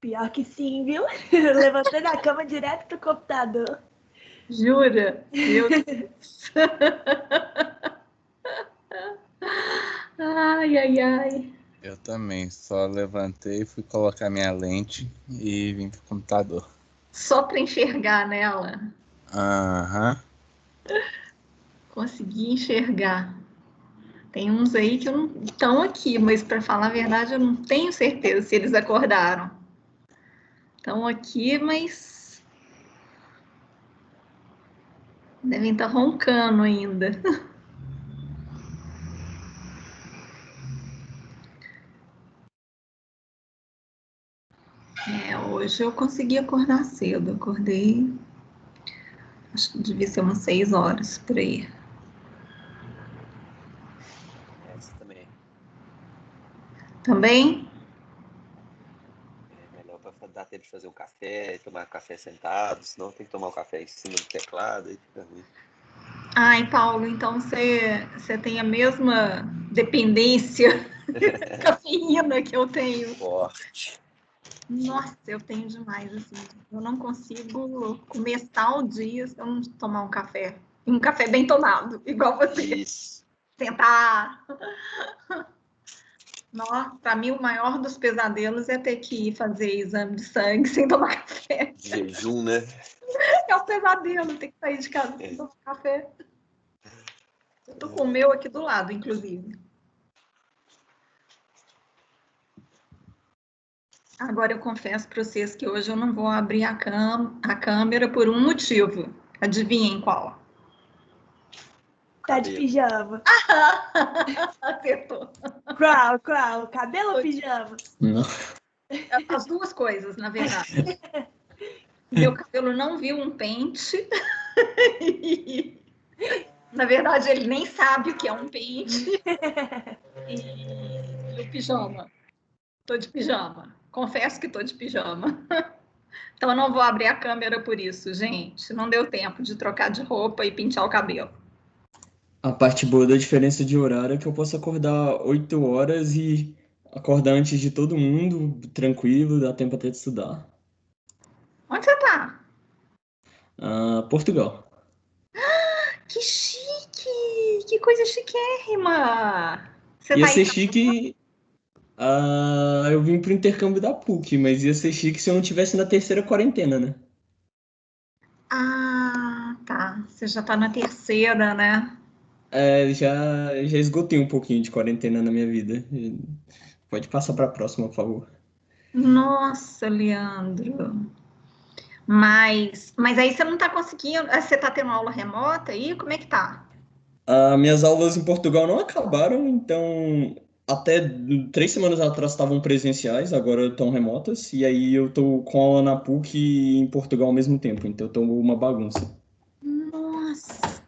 Pior que sim, viu? Levantei da cama direto pro computador. Jura? Meu Deus. Ai, ai, ai. Eu também, só levantei, fui colocar minha lente e vim pro computador. Só para enxergar nela. Aham. Consegui enxergar. Tem uns aí que não estão aqui, mas para falar a verdade, eu não tenho certeza se eles acordaram. Estão aqui, mas devem estar roncando ainda. Hoje eu consegui acordar cedo. Acordei, acho que devia ser umas 6 horas por aí. Essa também. Também? É melhor para dar tempo de fazer um café, tomar café sentado, senão tem que tomar o café em cima do teclado, aí fica ruim. Ai, Paulo, então você tem a mesma dependência de cafeína que eu tenho. Forte. Nossa, eu tenho demais, assim. Eu não consigo começar o dia se eu não tomar um café. Um café bem tomado, igual você. Isso. Sentar. Nossa, para mim o maior dos pesadelos é ter que ir fazer exame de sangue sem tomar café. De jejum, né? É um pesadelo ter que sair de casa sem tomar café. Eu tô com o meu aqui do lado, inclusive. Agora eu confesso para vocês que hoje eu não vou abrir a câmera por um motivo. Adivinhem qual? Tá de pijama. Acertou. Qual? Cabelo ou pijama? Não. As duas coisas, na verdade. Meu cabelo não viu um pente. Na verdade, ele nem sabe o que é um pente. E o pijama. Tô de pijama. Confesso que tô de pijama. Então eu não vou abrir a câmera por isso, gente. Não deu tempo de trocar de roupa e pintar o cabelo. A parte boa da diferença de horário é que eu posso acordar 8 horas e acordar antes de todo mundo, tranquilo, dá tempo até de estudar. Onde você tá? Portugal. Que chique! Que coisa chiquérrima! Você Ia tá aí? ser chique. Eu vim pro intercâmbio da PUC, mas ia ser chique se eu não tivesse na terceira quarentena, né? Ah, tá. Você já tá na terceira, né? Já esgotei um pouquinho de quarentena na minha vida. Pode passar pra próxima, por favor. Nossa, Leandro. Mas aí você não tá conseguindo. Você tá tendo aula remota aí? Como é que tá? Minhas aulas em Portugal não acabaram, então até 3 semanas atrás estavam presenciais, agora estão remotas, e aí eu tô com aula na PUC e em Portugal ao mesmo tempo, então eu tô uma bagunça. Nossa,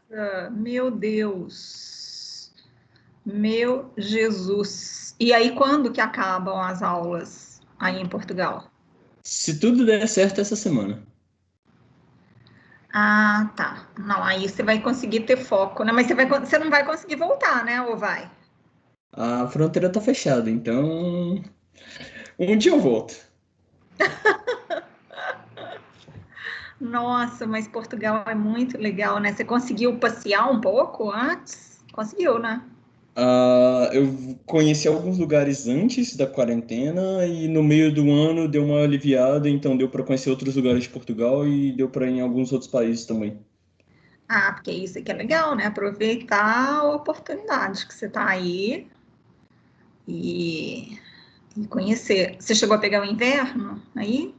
meu Deus. Meu Jesus. E aí, quando que acabam as aulas aí em Portugal? Se tudo der certo essa semana. Ah, tá. Não, aí você vai conseguir ter foco, né? Mas você não vai conseguir voltar, né? Ou vai? A fronteira tá fechada, então um dia eu volto. Nossa, mas Portugal é muito legal, né? Você conseguiu passear um pouco antes? Conseguiu, né? Eu conheci alguns lugares antes da quarentena e no meio do ano deu uma aliviada, então deu para conhecer outros lugares de Portugal e deu para ir em alguns outros países também. Ah, porque isso aqui é legal, né? Aproveitar a oportunidade que você tá aí e, e conhecer. Você chegou a pegar o inverno aí?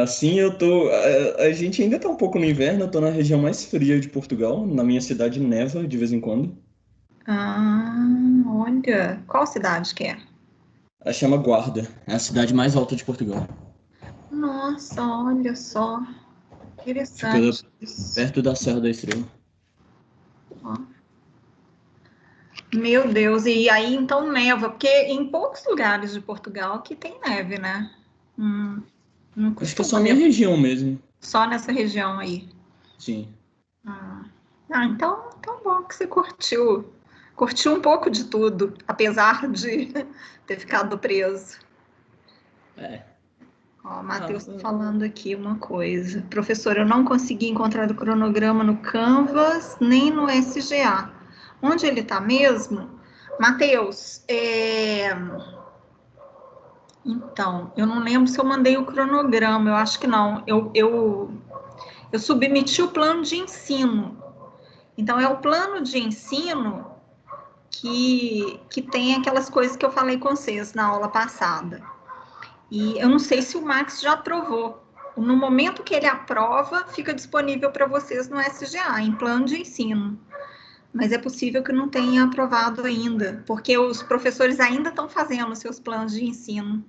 Sim, eu tô. A gente ainda tá um pouco no inverno, eu tô na região mais fria de Portugal, na minha cidade neva de vez em quando. Ah, olha. Qual cidade que é? Ela chama Guarda, é a cidade mais alta de Portugal. Nossa, olha só. Fica Interessante isso. perto da Serra da Estrela. Ó. Meu Deus, e aí então neva, porque em poucos lugares de Portugal que tem neve, né? Não Acho que é costuma só a minha nevar, região mesmo. só nessa região aí. Sim. Então bom que você curtiu. Curtiu um pouco de tudo, apesar de ter ficado preso. É. Ó, o Matheus está falando aqui uma coisa. Professor, eu não consegui encontrar o cronograma no Canvas, nem no SGA. Onde ele está mesmo? Matheus, então, eu não lembro se eu mandei o cronograma, eu acho que não. Eu submeti o plano de ensino. Então, é o plano de ensino que tem aquelas coisas que eu falei com vocês na aula passada. E eu não sei se o Max já aprovou. No momento que ele aprova, fica disponível para vocês no SGA, em plano de ensino. Mas é possível que não tenha aprovado ainda, porque os professores ainda estão fazendo os seus planos de ensino.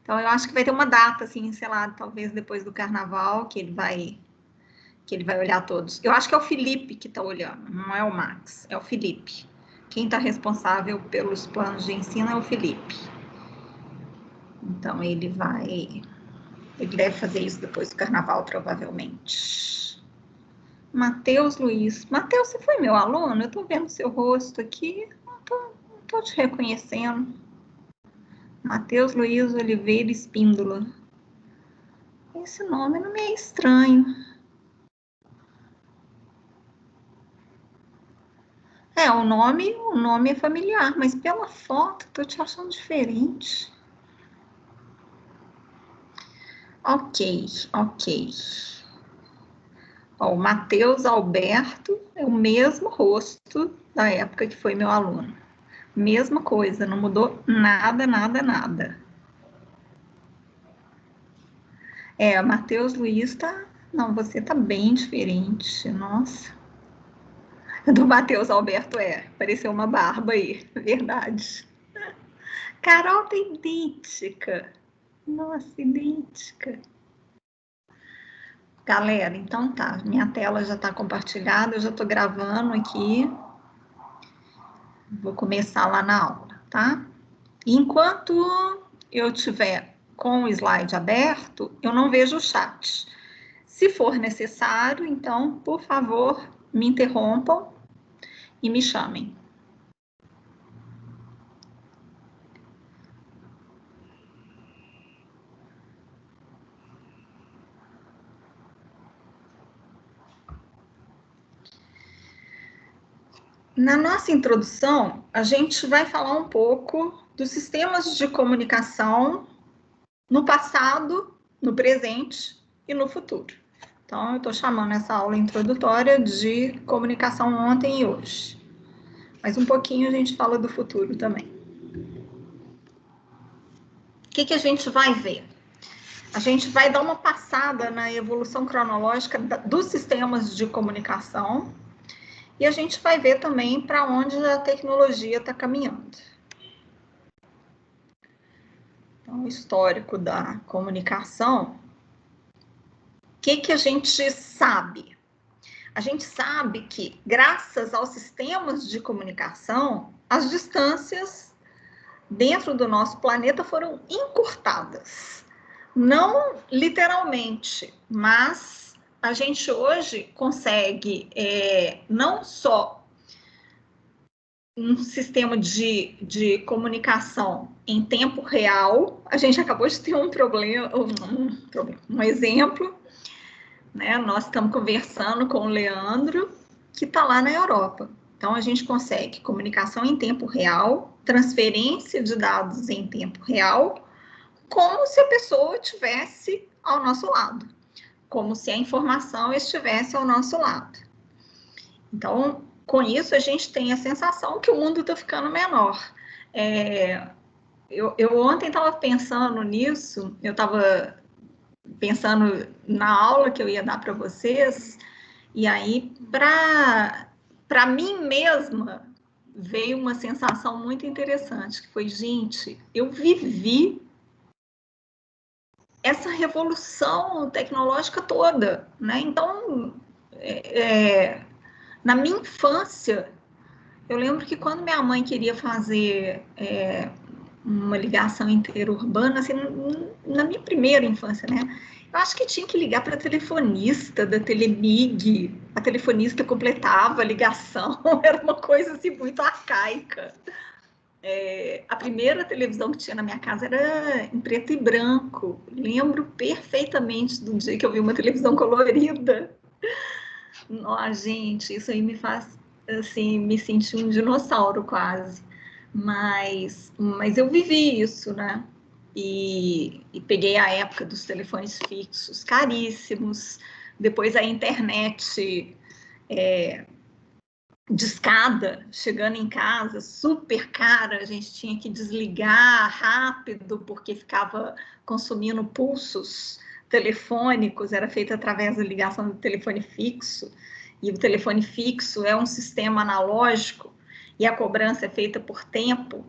Então, eu acho que vai ter uma data, assim, sei lá, talvez depois do carnaval, que ele vai olhar todos. Eu acho que é o Felipe que está olhando, não é o Max, é o Felipe. Quem está responsável pelos planos de ensino é o Felipe. Então, ele deve fazer isso depois do carnaval, provavelmente. Matheus Luiz. Matheus, você foi meu aluno? Eu estou vendo seu rosto aqui, não estou te reconhecendo. Matheus Luiz Oliveira Espíndola. Esse nome não me é estranho. O nome é familiar, mas pela foto, estou te achando diferente. Ok. Ó, o Matheus Alberto é o mesmo rosto da época que foi meu aluno. Mesma coisa, não mudou nada. Matheus Luiz tá... Não, você tá bem diferente, nossa. Do Matheus Alberto apareceu uma barba aí, verdade. Carol tá idêntica. Nossa, idêntica. Galera, então tá, minha tela já tá compartilhada, eu já tô gravando aqui. Vou começar lá na aula, tá? Enquanto eu tiver com o slide aberto, eu não vejo o chat. Se for necessário, então, por favor, me interrompam e me chamem. Na nossa introdução, a gente vai falar um pouco dos sistemas de comunicação no passado, no presente e no futuro. Então, eu estou chamando essa aula introdutória de comunicação ontem e hoje. Mas um pouquinho a gente fala do futuro também. O que a gente vai ver? A gente vai dar uma passada na evolução cronológica dos sistemas de comunicação e a gente vai ver também para onde a tecnologia está caminhando. Então, o histórico da comunicação. O que a gente sabe? A gente sabe que, graças aos sistemas de comunicação, as distâncias dentro do nosso planeta foram encurtadas. Não literalmente, mas a gente hoje consegue não só um sistema de comunicação em tempo real, a gente acabou de ter um exemplo, né? Nós estamos conversando com o Leandro, que está lá na Europa. Então, a gente consegue comunicação em tempo real, transferência de dados em tempo real, como se a pessoa estivesse ao nosso lado, como se a informação estivesse ao nosso lado. Então, com isso, a gente tem a sensação que o mundo está ficando menor. Eu ontem estava pensando nisso, eu estava pensando na aula que eu ia dar para vocês, e aí, para mim mesma, veio uma sensação muito interessante, que foi, gente, eu vivi essa revolução tecnológica toda, né? Então, na minha infância, eu lembro que quando minha mãe queria fazer uma ligação interurbana, assim, na minha primeira infância, né? Eu acho que tinha que ligar para a telefonista da Telemig, a telefonista completava a ligação, era uma coisa assim muito arcaica. A primeira televisão que tinha na minha casa era em preto e branco. Lembro perfeitamente do dia que eu vi uma televisão colorida. Nossa, gente, isso aí me faz, assim, me sentir um dinossauro quase. Mas eu vivi isso, né? E peguei a época dos telefones fixos, caríssimos. Depois a internet discada, chegando em casa, super cara, a gente tinha que desligar rápido, porque ficava consumindo pulsos telefônicos, era feito através da ligação do telefone fixo, e o telefone fixo é um sistema analógico, e a cobrança é feita por tempo,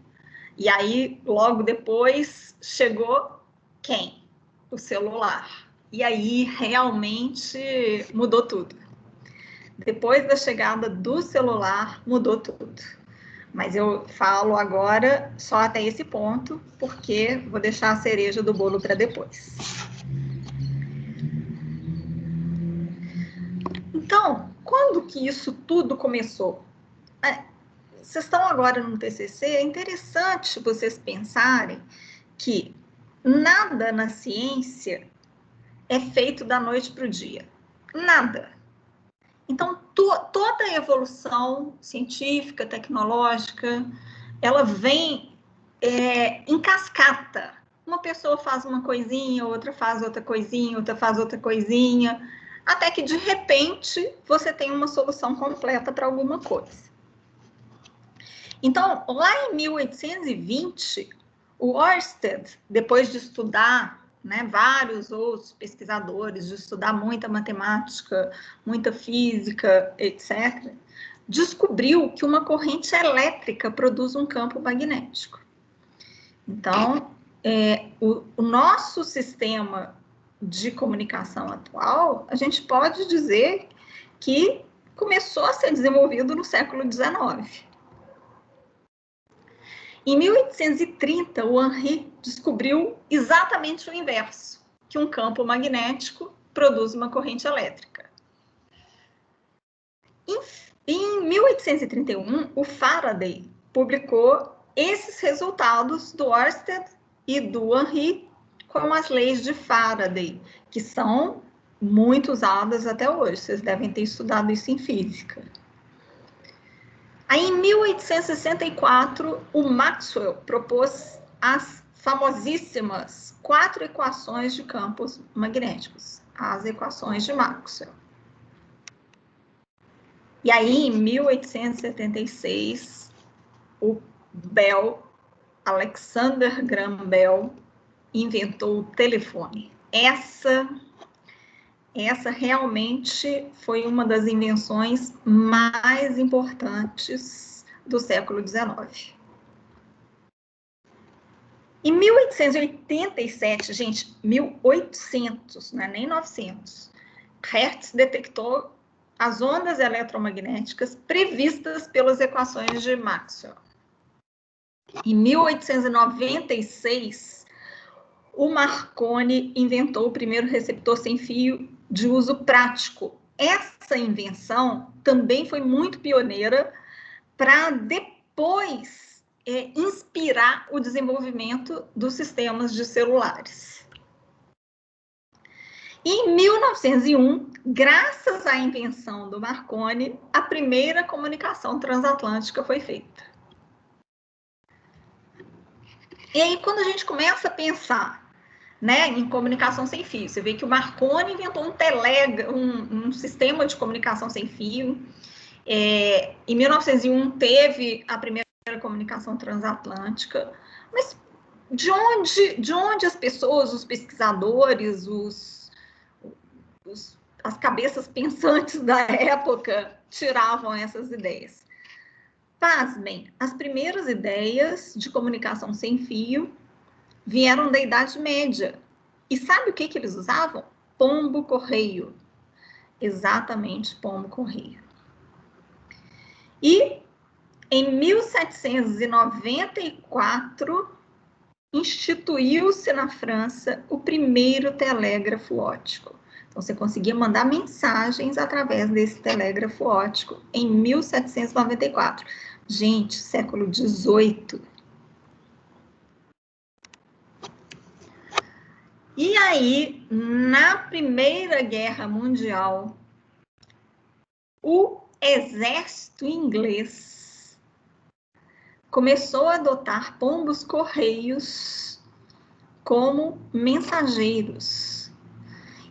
e aí, logo depois, chegou quem? O celular. E aí, realmente, mudou tudo. Depois da chegada do celular, mudou tudo. Mas eu falo agora só até esse ponto, porque vou deixar a cereja do bolo para depois. Então, quando que isso tudo começou? Vocês estão agora no TCC, é interessante vocês pensarem que nada na ciência é feito da noite para o dia. Nada. Então, toda a evolução científica, tecnológica, ela vem em cascata. Uma pessoa faz uma coisinha, outra faz outra coisinha, outra faz outra coisinha, até que, de repente, você tem uma solução completa para alguma coisa. Então, lá em 1820, o Ørsted, depois de estudar, né, vários outros pesquisadores, de estudar muita matemática, muita física, etc., descobriu que uma corrente elétrica produz um campo magnético. Então, o nosso sistema de comunicação atual, a gente pode dizer que começou a ser desenvolvido no século XIX. Em 1830, o Henry descobriu exatamente o inverso, que um campo magnético produz uma corrente elétrica. Em 1831, o Faraday publicou esses resultados do Ørsted e do Henry com as leis de Faraday, que são muito usadas até hoje. Vocês devem ter estudado isso em física. Aí, em 1864, o Maxwell propôs as famosíssimas 4 equações de campos magnéticos, as equações de Maxwell. E aí, em 1876, o Alexander Graham Bell, inventou o telefone. Essa realmente foi uma das invenções mais importantes do século XIX. Em 1887, gente, 1800, não é nem 900, Hertz detectou as ondas eletromagnéticas previstas pelas equações de Maxwell. Em 1896, o Marconi inventou o primeiro receptor sem fio de uso prático. Essa invenção também foi muito pioneira para depois inspirar o desenvolvimento dos sistemas de celulares. E em 1901, graças à invenção do Marconi, a primeira comunicação transatlântica foi feita. E aí, quando a gente começa a pensar, né, em comunicação sem fio, você vê que o Marconi inventou um sistema de comunicação sem fio. Em 1901 teve a primeira comunicação transatlântica, mas de onde as pessoas, os pesquisadores, as cabeças pensantes da época tiravam essas ideias? Pasmem, as primeiras ideias de comunicação sem fio vieram da Idade Média. E sabe o que eles usavam? Pombo-correio. Exatamente, pombo-correio. E em 1794, instituiu-se na França o primeiro telégrafo óptico. Então, você conseguia mandar mensagens através desse telégrafo óptico em 1794. Gente, século XVIII. E aí, na Primeira Guerra Mundial, o exército inglês começou a adotar pombos-correios como mensageiros.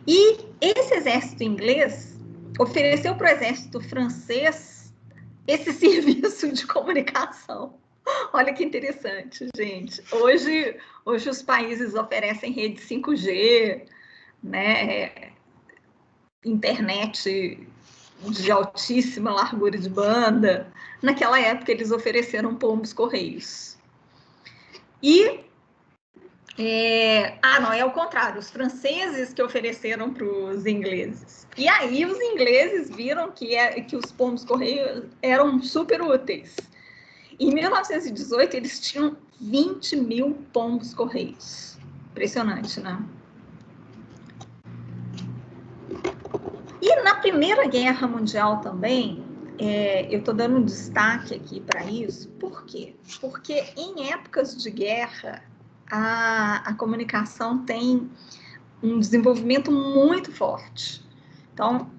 E esse exército inglês ofereceu para o exército francês esse serviço de comunicação. Olha que interessante, gente. Hoje os países oferecem rede 5G, né? Internet de altíssima largura de banda. Naquela época, eles ofereceram pombos-correios. E não, é o contrário, os franceses que ofereceram para os ingleses. E aí os ingleses viram que os pombos-correios eram super úteis. Em 1918, eles tinham 20 mil pombos-correios. Impressionante, né? E na Primeira Guerra Mundial também, eu estou dando um destaque aqui para isso. Por quê? Porque em épocas de guerra, a comunicação tem um desenvolvimento muito forte. Então,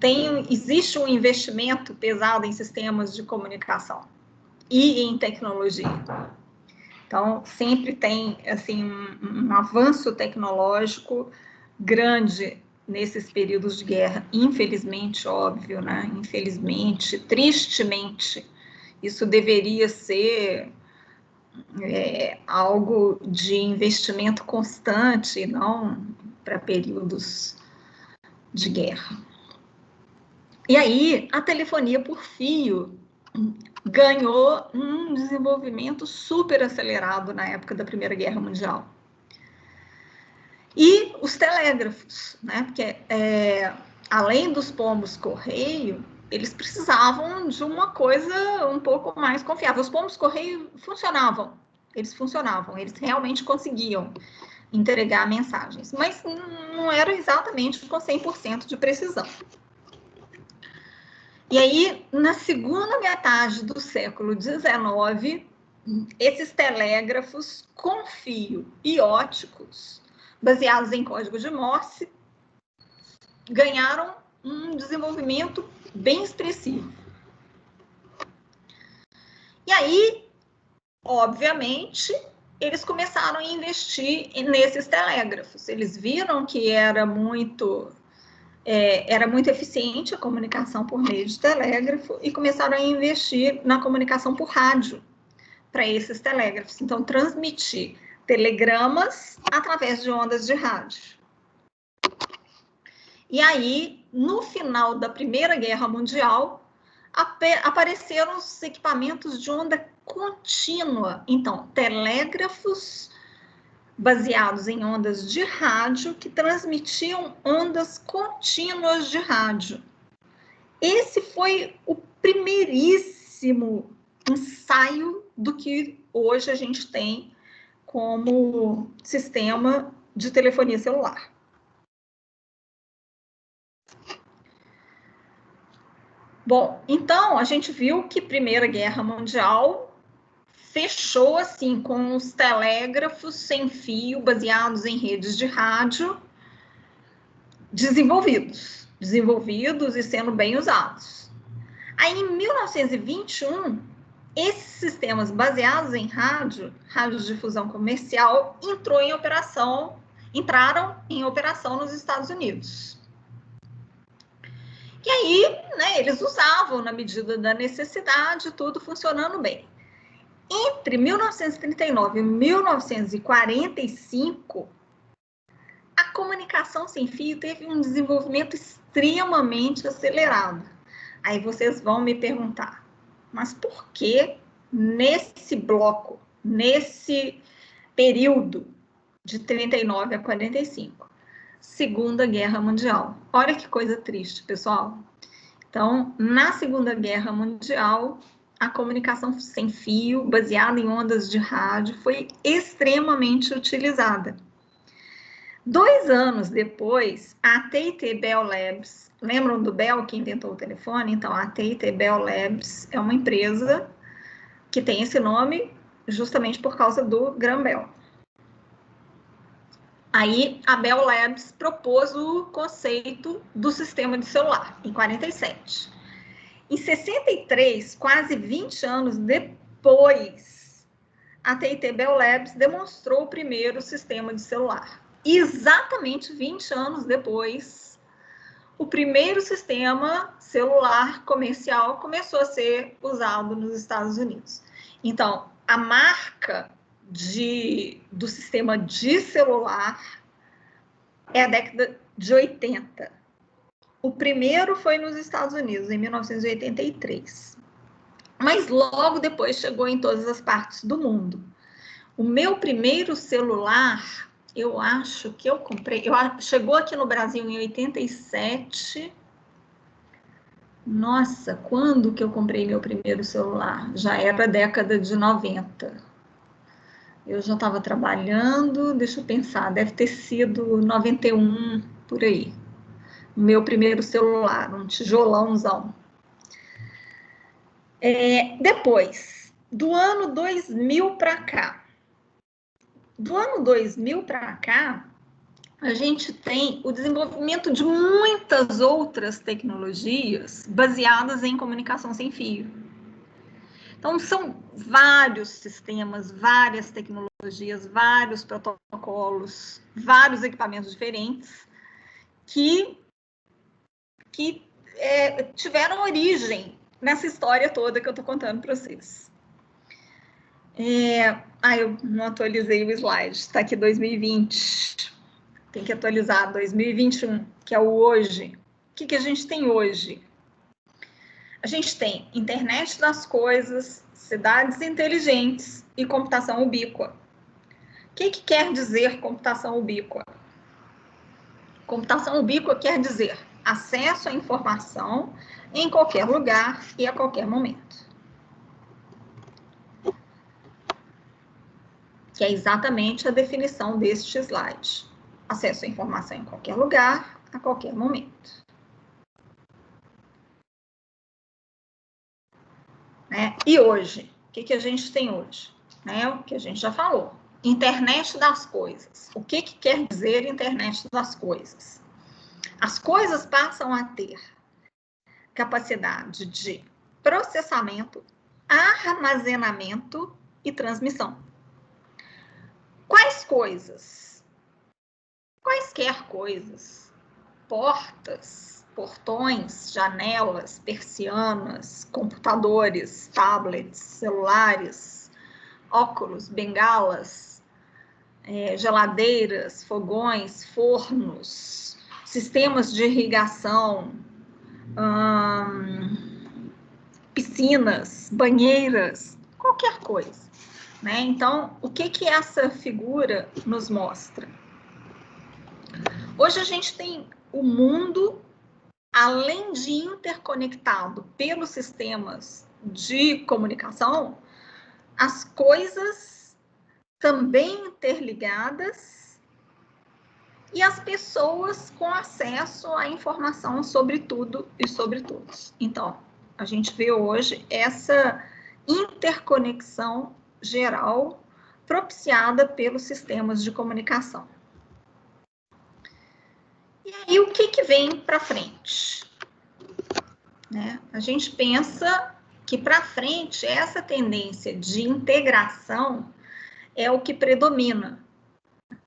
existe um investimento pesado em sistemas de comunicação e em tecnologia. Então, sempre tem assim, um avanço tecnológico grande nesses períodos de guerra, infelizmente, óbvio, né? Infelizmente, tristemente, isso deveria ser algo de investimento constante, não para períodos de guerra. E aí, a telefonia por fio ganhou um desenvolvimento super acelerado na época da Primeira Guerra Mundial. E os telégrafos, né? Porque além dos pombos-correio, eles precisavam de uma coisa um pouco mais confiável. Os pombos-correio funcionavam, eles realmente conseguiam entregar mensagens, mas não era exatamente com 100% de precisão. E aí, na segunda metade do século XIX, esses telégrafos com fio e óticos, baseados em código de Morse, ganharam um desenvolvimento bem expressivo. E aí, obviamente, eles começaram a investir nesses telégrafos. Eles viram que era muito eficiente a comunicação por meio de telégrafo e começaram a investir na comunicação por rádio para esses telégrafos. Então, transmitir telegramas através de ondas de rádio. E aí, no final da Primeira Guerra Mundial, apareceram os equipamentos de onda contínua. Então, telégrafos baseados em ondas de rádio que transmitiam ondas contínuas de rádio. Esse foi o primeiríssimo ensaio do que hoje a gente tem como sistema de telefonia celular. Bom, então a gente viu que Primeira Guerra Mundial fechou assim com os telégrafos sem fio baseados em redes de rádio desenvolvidos e sendo bem usados. Aí em 1921, esses sistemas baseados em rádios de difusão comercial entraram em operação nos Estados Unidos. E aí, né, eles usavam na medida da necessidade, tudo funcionando bem. Entre 1939 e 1945, a comunicação sem fio teve um desenvolvimento extremamente acelerado. Aí vocês vão me perguntar, mas por que nesse bloco, nesse período de 39 a 45? Segunda Guerra Mundial. Olha que coisa triste, pessoal. Então, na Segunda Guerra Mundial, a comunicação sem fio, baseada em ondas de rádio, foi extremamente utilizada. 2 anos depois, a T&T Bell Labs, lembram do Bell que inventou o telefone? Então, a T&T Bell Labs é uma empresa que tem esse nome justamente por causa do Graham Bell. Aí a Bell Labs propôs o conceito do sistema de celular, em 47. Em 63, quase 20 anos depois, a TIT Bell Labs demonstrou o primeiro sistema de celular. E exatamente 20 anos depois, o primeiro sistema celular comercial começou a ser usado nos Estados Unidos. Então, a marca do sistema de celular é a década de 80. O primeiro foi nos Estados Unidos, em 1983. Mas logo depois chegou em todas as partes do mundo. O meu primeiro celular, eu acho que eu comprei... chegou aqui no Brasil em 87. Nossa, quando que eu comprei meu primeiro celular? Já era a década de 90. Eu já estava trabalhando, deixa eu pensar, deve ter sido 91, por aí. Meu primeiro celular, um tijolãozão. Depois, do ano 2000 para cá, a gente tem o desenvolvimento de muitas outras tecnologias baseadas em comunicação sem fio. Então, são vários sistemas, várias tecnologias, vários protocolos, vários equipamentos diferentes que tiveram origem nessa história toda que eu estou contando para vocês. Eu não atualizei o slide, está aqui 2020. Tem que atualizar 2021, que é o hoje. O que a gente tem hoje? A gente tem internet das coisas, cidades inteligentes e computação ubíqua. O que quer dizer computação ubíqua? Computação ubíqua quer dizer acesso à informação em qualquer lugar e a qualquer momento. Que é exatamente a definição deste slide. Acesso à informação em qualquer lugar, a qualquer momento. E hoje? O que a gente tem hoje? O que a gente já falou. Internet das coisas. O que quer dizer internet das coisas? As coisas passam a ter capacidade de processamento, armazenamento e transmissão. Quais coisas? Quaisquer coisas. Portas, portões, janelas, persianas, computadores, tablets, celulares, óculos, bengalas, geladeiras, fogões, fornos, sistemas de irrigação, piscinas, banheiras, qualquer coisa. Então, o que essa figura nos mostra? Hoje a gente tem o mundo, além de interconectado pelos sistemas de comunicação, as coisas também interligadas e as pessoas com acesso à informação sobre tudo e sobre todos. Então, a gente vê hoje essa interconexão geral propiciada pelos sistemas de comunicação. E aí, o que vem para frente? A gente pensa que para frente essa tendência de integração é o que predomina.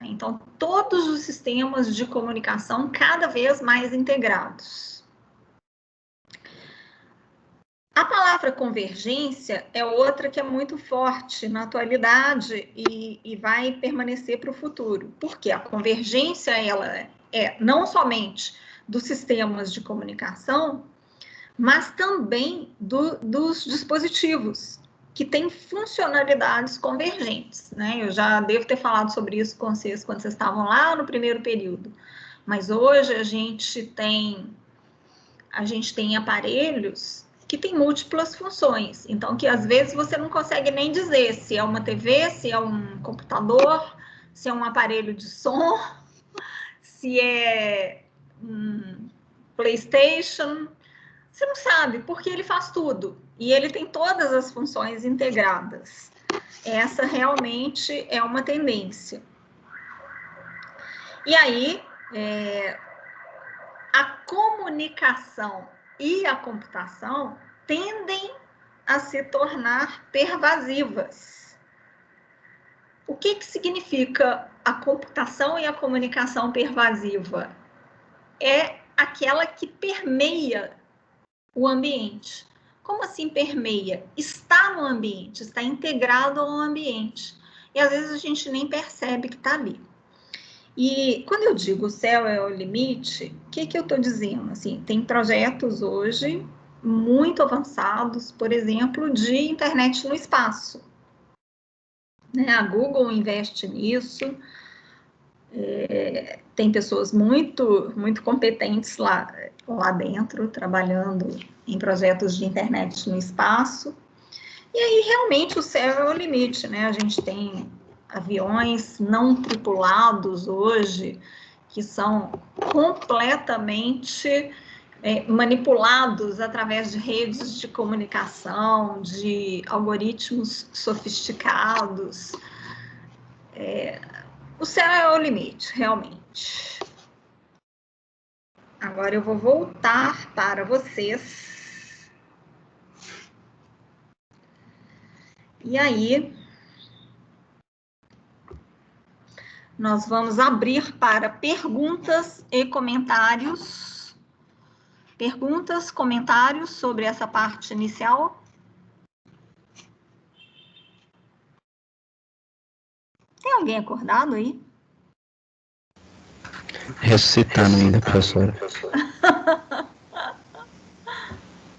Então, todos os sistemas de comunicação cada vez mais integrados. A palavra convergência é outra que é muito forte na atualidade e vai permanecer para o futuro. Porque a convergência ela é não somente dos sistemas de comunicação, mas também dos dispositivos, que têm funcionalidades convergentes. Eu já devo ter falado sobre isso com vocês quando vocês estavam lá no primeiro período. Mas hoje a gente tem aparelhos que têm múltiplas funções. Então, que às vezes você não consegue nem dizer se é uma TV, se é um computador, se é um aparelho de som, se é um PlayStation. Você não sabe, porque ele faz tudo. E ele tem todas as funções integradas. Essa realmente é uma tendência. E aí, a comunicação e a computação tendem a se tornar pervasivas. O que significa a computação e a comunicação pervasiva? É aquela que permeia o ambiente. Como assim permeia? Está no ambiente, está integrado ao ambiente. E às vezes a gente nem percebe que está ali. E quando eu digo o céu é o limite, o que eu estou dizendo? Assim, tem projetos hoje muito avançados, por exemplo, de internet no espaço. Né? A Google investe nisso, tem pessoas muito competentes lá dentro, trabalhando em projetos de internet no espaço. E aí, realmente, o céu é o limite, né? A gente tem aviões não tripulados hoje, que são completamente manipulados através de redes de comunicação, de algoritmos sofisticados. O céu é o limite, realmente. Agora eu vou voltar para vocês. E aí, nós vamos abrir para perguntas e comentários. Perguntas, comentários sobre essa parte inicial? Tem alguém acordado aí? Ressuscitando ainda, professora.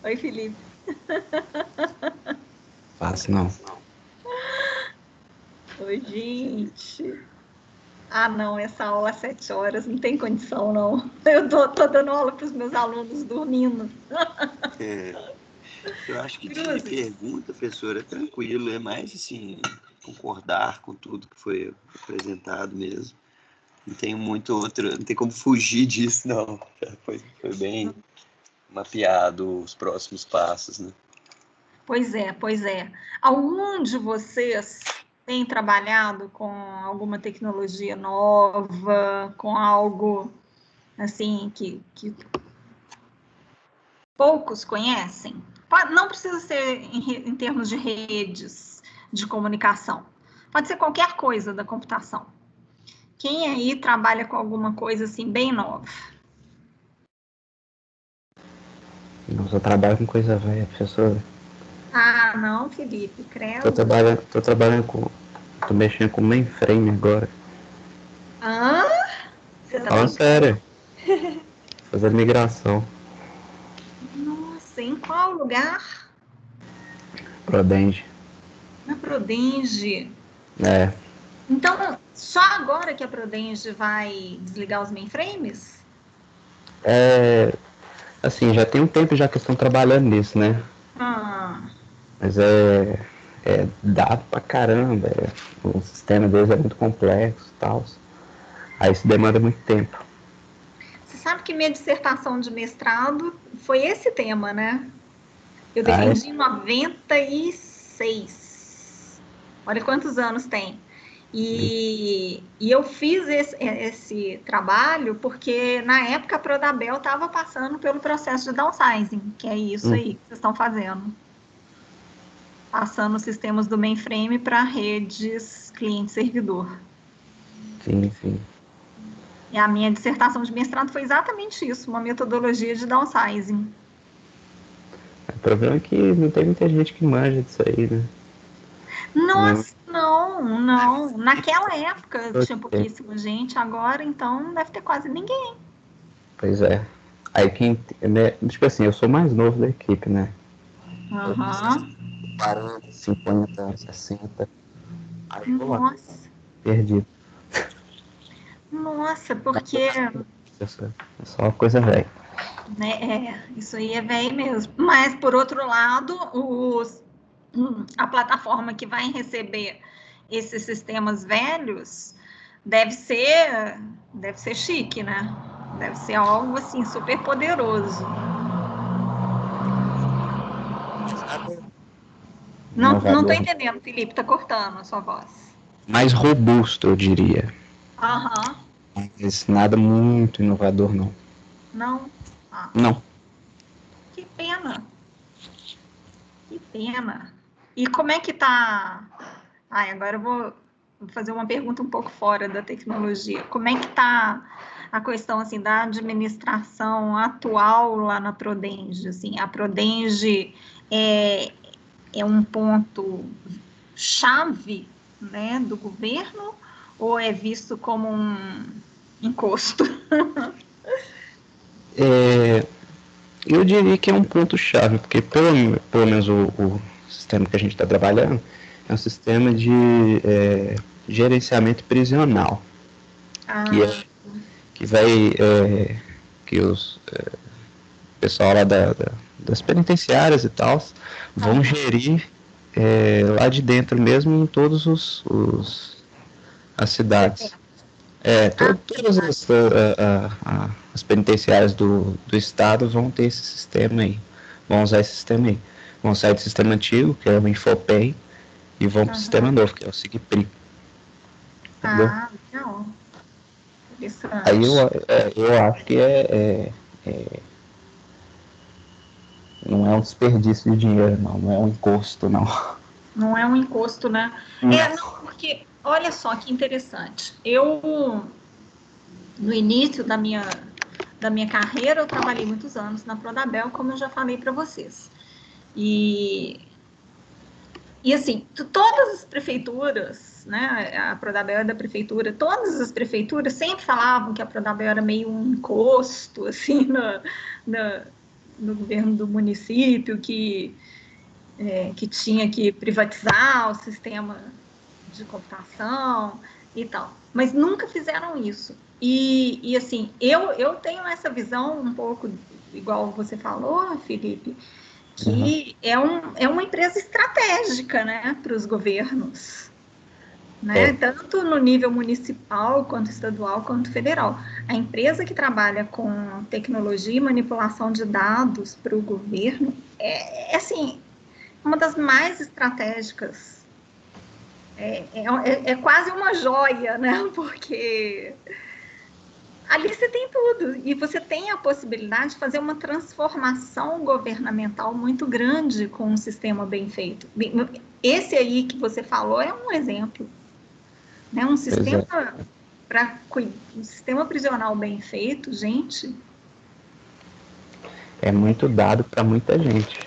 Oi, Felipe. Fácil não. Oi, gente. Ah, não, essa aula às 7 horas não tem condição, não. Eu tô dando aula para os meus alunos dormindo. Eu acho que de pergunta, professora, é tranquilo. É mais, assim, concordar com tudo que foi apresentado mesmo. Não tem muito outro, não tem como fugir disso, não. Foi bem mapeado os próximos passos, né? Pois é. Algum de vocês tem trabalhado com alguma tecnologia nova, com algo assim que poucos conhecem? Não precisa ser em termos de redes de comunicação. Pode ser qualquer coisa da computação. Quem aí trabalha com alguma coisa assim bem nova? Eu trabalho com coisa velha, professora. Ah, não, Felipe, credo. Tô mexendo com mainframe agora. Ah? Você tá Fala sério. Fazer migração. Nossa, em qual lugar? Prodenge. Na Prodenge. É. Então, só agora que a Prodenge vai desligar os mainframes? Assim, já tem um tempo já que estão trabalhando nisso, né? Mas é dado pra caramba. O sistema deles é muito complexo e tal. Aí isso demanda muito tempo. Você sabe que minha dissertação de mestrado foi esse tema, né? Eu defendi em 96. Olha quantos anos tem. E eu fiz esse trabalho porque, na época, a Prodabel estava passando pelo processo de downsizing, que é isso aí que vocês estão fazendo. Passando os sistemas do mainframe para redes cliente-servidor. Sim. E a minha dissertação de mestrado foi exatamente isso, uma metodologia de downsizing. O problema é que não tem muita gente que manja disso aí, né? Nossa, não. Naquela época tinha pouquíssima gente, agora então não deve ter quase ninguém. Pois é. Aí né, tipo assim, eu sou mais novo da equipe, né? 40, 50, 60. Aí eu lá, perdido. Nossa, porque... É só uma coisa velha. Isso aí é velho mesmo. Mas, por outro lado, a plataforma que vai receber esses sistemas velhos deve ser chique, né? Deve ser algo assim super poderoso. Não tô entendendo, Felipe, tá cortando a sua voz. Mais robusto, eu diria. Mas nada muito inovador, não. Não? Ah, Não. que pena. Que pena. E como é que tá... Ai, agora eu vou fazer uma pergunta um pouco fora da tecnologia. Como é que tá a questão, assim, da administração atual lá na Prodenge? Assim, a Prodenge é um ponto chave, né, do governo, ou é visto como um encosto? Eu diria que é um ponto-chave, porque pelo menos o sistema que a gente está trabalhando é um sistema de gerenciamento prisional, que vai que os pessoal lá das penitenciárias e tal vão gerir lá de dentro mesmo em todos as cidades. Todas as penitenciárias do estado vão ter esse sistema aí, vão usar esse sistema aí. Vão sair do sistema antigo, que é o Infopay, e vão para o sistema novo, que é o Sigpri. Entendeu? Legal. Interessante. Aí eu acho que não é um desperdício de dinheiro, não é um encosto, não. Não é um encosto, né? Não, porque, olha só que interessante. Eu, no início da minha carreira, eu trabalhei muitos anos na Prodabel, como eu já falei para vocês. E assim, todas as prefeituras, né, a Prodabel é da prefeitura, todas as prefeituras sempre falavam que a Prodabel era meio um encosto, assim, no governo do município, que tinha que privatizar o sistema de computação e tal. Mas nunca fizeram isso. E assim, eu tenho essa visão um pouco, igual você falou, Felipe, que é uma empresa estratégica, né, para os governos, né, tanto no nível municipal, quanto estadual, quanto federal. A empresa que trabalha com tecnologia e manipulação de dados para o governo assim, uma das mais estratégicas. É quase uma joia, né, porque ali você tem tudo, e você tem a possibilidade de fazer uma transformação governamental muito grande com um sistema bem feito. Esse aí que você falou é um exemplo, né? Um sistema um sistema prisional bem feito, gente. É muito dado para muita gente.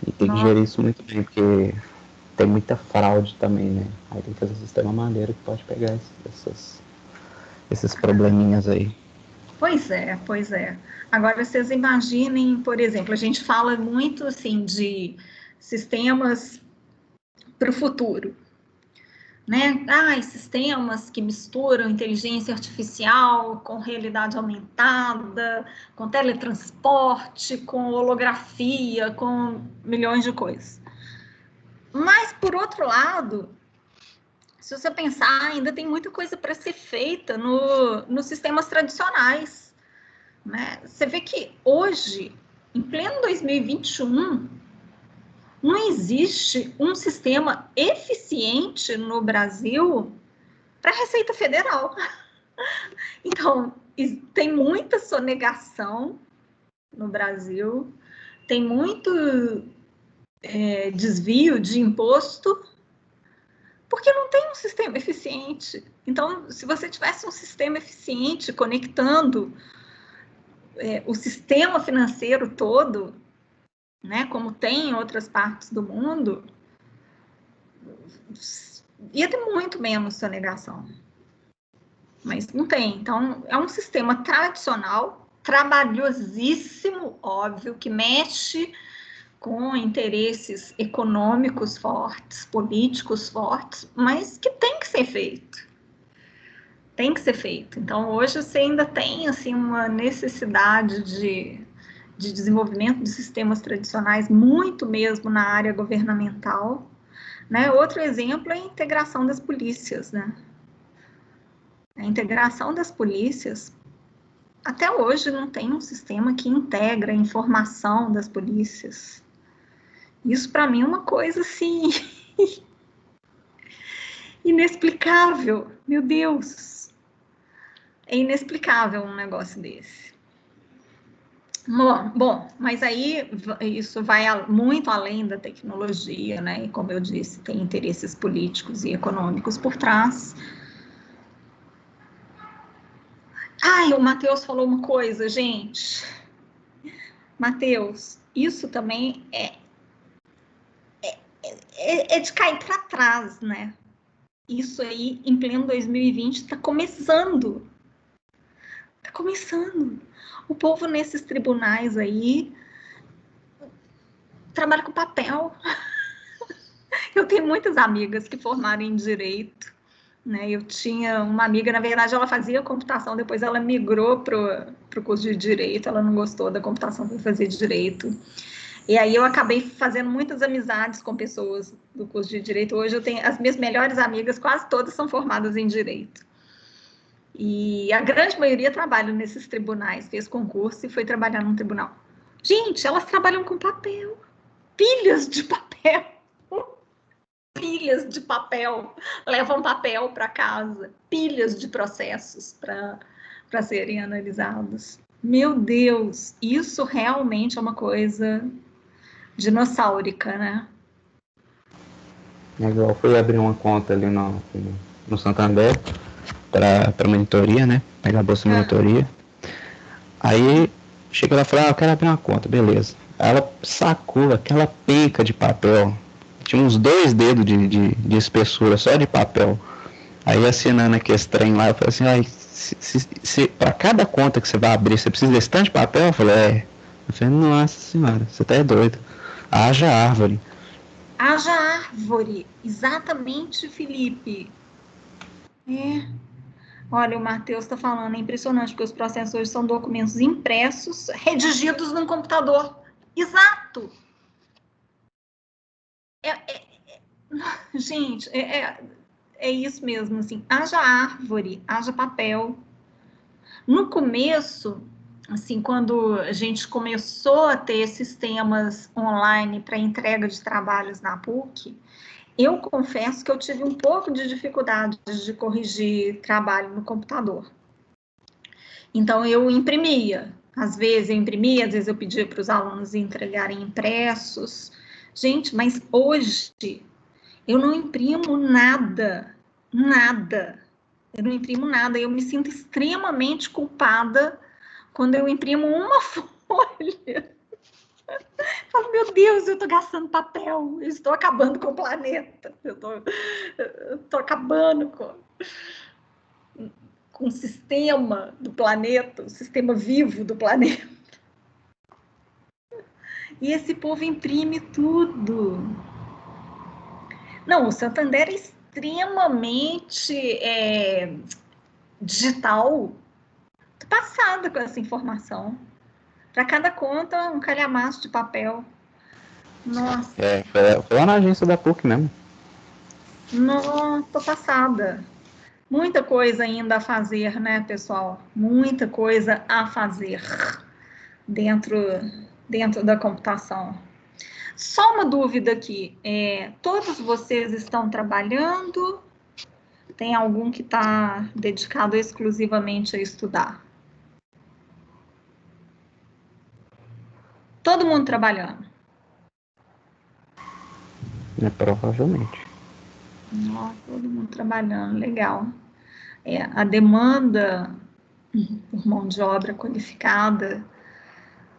E tem que gerir isso muito bem, porque tem muita fraude também, né? Aí tem que fazer um sistema maneiro que pode pegar esses probleminhas aí. Pois é. Agora, vocês imaginem, por exemplo, a gente fala muito, assim, de sistemas para o futuro, né? Sistemas que misturam inteligência artificial com realidade aumentada, com teletransporte, com holografia, com milhões de coisas. Mas, por outro lado, se você pensar, ainda tem muita coisa para ser feita nos sistemas tradicionais, né? Você vê que hoje, em pleno 2021, não existe um sistema eficiente no Brasil para a Receita Federal. Então, tem muita sonegação no Brasil, tem muito desvio de imposto, porque não tem um sistema eficiente. Então, se você tivesse um sistema eficiente conectando o sistema financeiro todo, né, como tem em outras partes do mundo, ia ter muito menos sonegação. Mas não tem. Então, é um sistema tradicional, trabalhosíssimo, óbvio, que mexe com interesses econômicos fortes, políticos fortes, mas que tem que ser feito. Tem que ser feito. Então, hoje você ainda tem assim, uma necessidade de desenvolvimento de sistemas tradicionais, muito mesmo na área governamental, né? Outro exemplo é a integração das polícias, né? A integração das polícias, até hoje não tem um sistema que integra a informação das polícias. Isso para mim é uma coisa assim inexplicável, meu Deus. É inexplicável um negócio desse. Bom, mas aí isso vai muito além da tecnologia, né? E como eu disse, tem interesses políticos e econômicos por trás. Ai, o Matheus falou uma coisa, gente. Matheus, isso também é de cair para trás, né? Isso aí, em pleno 2020, está começando. Está começando. O povo nesses tribunais aí trabalha com papel. Eu tenho muitas amigas que formaram em direito, né? Eu tinha uma amiga, na verdade, ela fazia computação, depois ela migrou para o curso de direito, ela não gostou da computação para fazer direito. E aí eu acabei fazendo muitas amizades com pessoas do curso de direito. Hoje eu tenho as minhas melhores amigas, quase todas são formadas em direito. E a grande maioria trabalha nesses tribunais, fez concurso e foi trabalhar num tribunal. Gente, elas trabalham com papel, pilhas de papel. Pilhas de papel, levam papel para casa, pilhas de processos para serem analisados. Meu Deus, isso realmente é uma coisa dinossáurica, né? É igual, fui abrir uma conta ali no Santander para monitoria, né? Pegar a bolsa de monitoria. Aí chega lá e fala, eu quero abrir uma conta, beleza. Aí ela sacou aquela penca de papel, tinha uns 2 dedos de espessura só de papel. Aí assinando aquele trem lá, eu falei assim, se para cada conta que você vai abrir, você precisa desse tanto de papel? Eu falei, Eu falei, nossa senhora, você tá doido. Haja árvore. Haja árvore, exatamente, Felipe. Olha, o Matheus está falando, é impressionante, porque os processos hoje são documentos impressos, redigidos num computador. Exato! Gente, é isso mesmo, assim, haja árvore, haja papel. No começo, assim, quando a gente começou a ter sistemas online para entrega de trabalhos na PUC, eu confesso que eu tive um pouco de dificuldade de corrigir trabalho no computador. Então, eu imprimia. Às vezes eu imprimia, às vezes eu pedia para os alunos entregarem impressos. Gente, mas hoje eu não imprimo nada, nada. Eu não imprimo nada. Eu me sinto extremamente culpada quando eu imprimo uma folha. Eu falo, meu Deus, eu estou gastando papel, eu estou acabando com o planeta, eu estou acabando com o sistema do planeta, o sistema vivo do planeta. E esse povo imprime tudo. Não, o Santander é extremamente digital. Tô passada com essa informação. Para cada conta, um calhamaço de papel. Nossa. Foi lá na agência da PUC mesmo. Nossa, tô passada. Muita coisa ainda a fazer, né, pessoal? Muita coisa a fazer dentro da computação. Só uma dúvida aqui. Todos vocês estão trabalhando? Tem algum que está dedicado exclusivamente a estudar? Todo mundo trabalhando? Provavelmente. Todo mundo trabalhando, legal. A demanda por mão de obra qualificada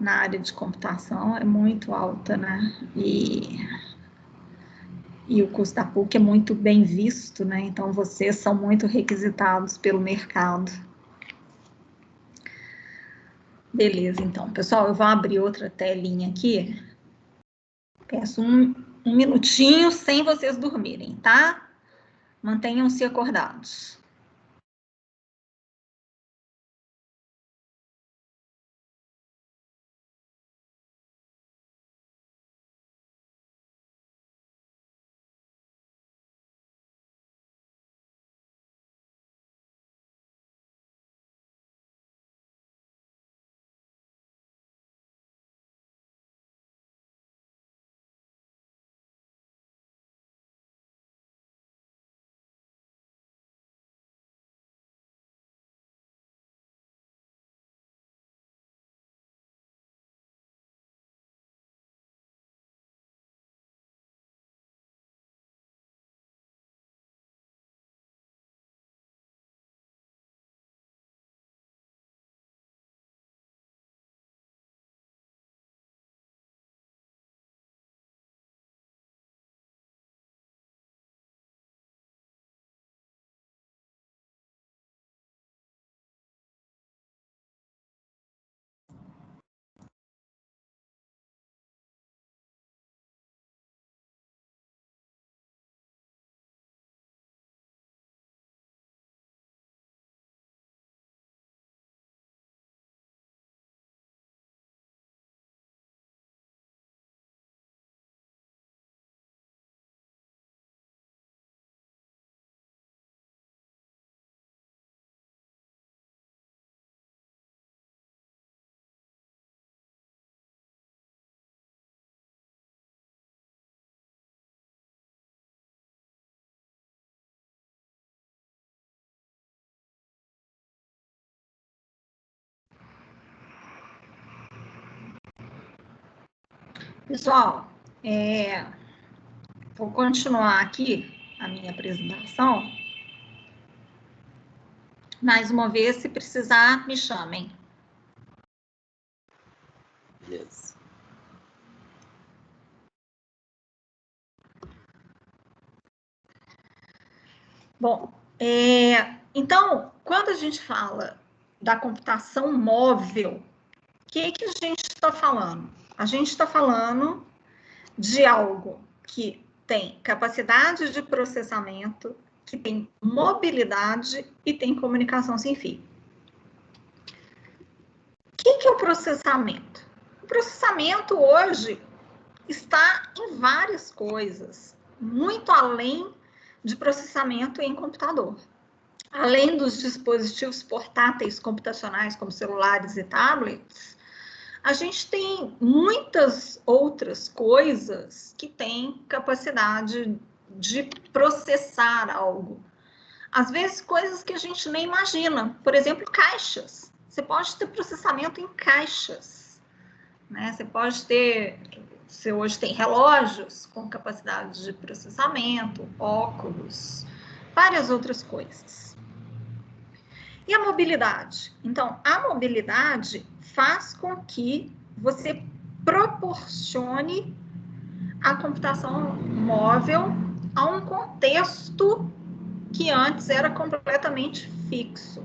na área de computação é muito alta, né? E o curso da PUC é muito bem visto, né? Então, vocês são muito requisitados pelo mercado. Beleza, então. Pessoal, eu vou abrir outra telinha aqui. Peço um minutinho sem vocês dormirem, tá? Mantenham-se acordados. Pessoal, vou continuar aqui a minha apresentação. Mais uma vez, se precisar, me chamem. Beleza. Bom, então, quando a gente fala da computação móvel, o que a gente está falando? A gente está falando de algo que tem capacidade de processamento, que tem mobilidade e tem comunicação sem fio. O que é o processamento? O processamento hoje está em várias coisas, muito além de processamento em computador. Além dos dispositivos portáteis computacionais, como celulares e tablets, a gente tem muitas outras coisas que têm capacidade de processar algo. Às vezes, coisas que a gente nem imagina. Por exemplo, caixas. Você pode ter processamento em caixas, né? Você pode ter... Você hoje tem relógios com capacidade de processamento, óculos, várias outras coisas. E a mobilidade? Então, a mobilidade faz com que você proporcione a computação móvel a um contexto que antes era completamente fixo.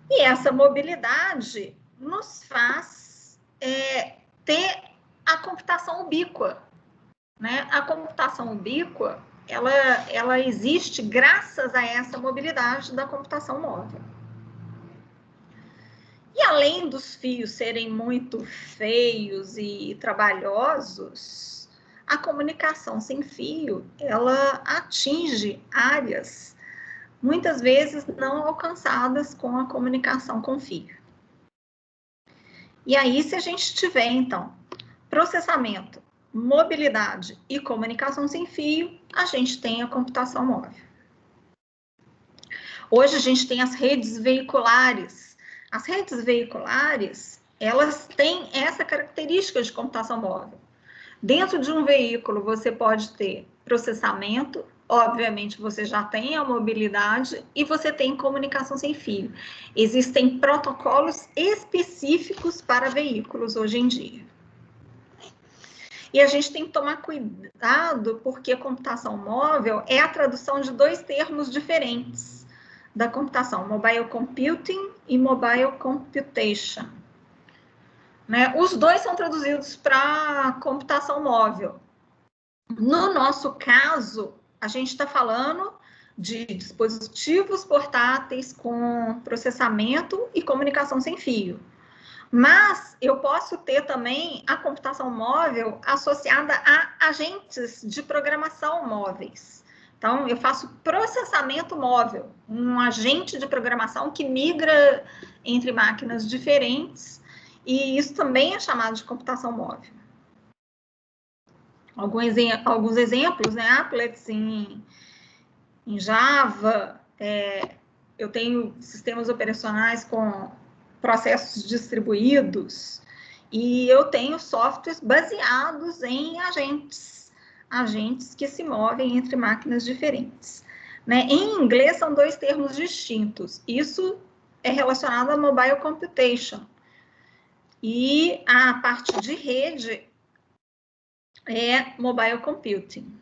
E essa mobilidade nos faz ter a computação ubíqua, né? A computação ubíqua, ela existe graças a essa mobilidade da computação móvel. E além dos fios serem muito feios e trabalhosos, a comunicação sem fio, ela atinge áreas muitas vezes não alcançadas com a comunicação com fio. E aí, se a gente tiver, então, processamento, mobilidade e comunicação sem fio, a gente tem a computação móvel. Hoje a gente tem as redes veiculares. As redes veiculares, elas têm essa característica de computação móvel. Dentro de um veículo, você pode ter processamento, obviamente você já tem a mobilidade e você tem comunicação sem fio. Existem protocolos específicos para veículos hoje em dia. E a gente tem que tomar cuidado porque a computação móvel é a tradução de dois termos diferentes da computação, mobile computing e mobile computation. Né? Os dois são traduzidos para computação móvel. No nosso caso, a gente está falando de dispositivos portáteis com processamento e comunicação sem fio. Mas eu posso ter também a computação móvel associada a agentes de programação móveis. Então, eu faço processamento móvel, um agente de programação que migra entre máquinas diferentes, e isso também é chamado de computação móvel. Alguns exemplos, né? Applets em Java, eu tenho sistemas operacionais com processos distribuídos, e eu tenho softwares baseados em agentes que se movem entre máquinas diferentes. Né? Em inglês, são dois termos distintos. Isso é relacionado a mobile computation. E a parte de rede é mobile computing.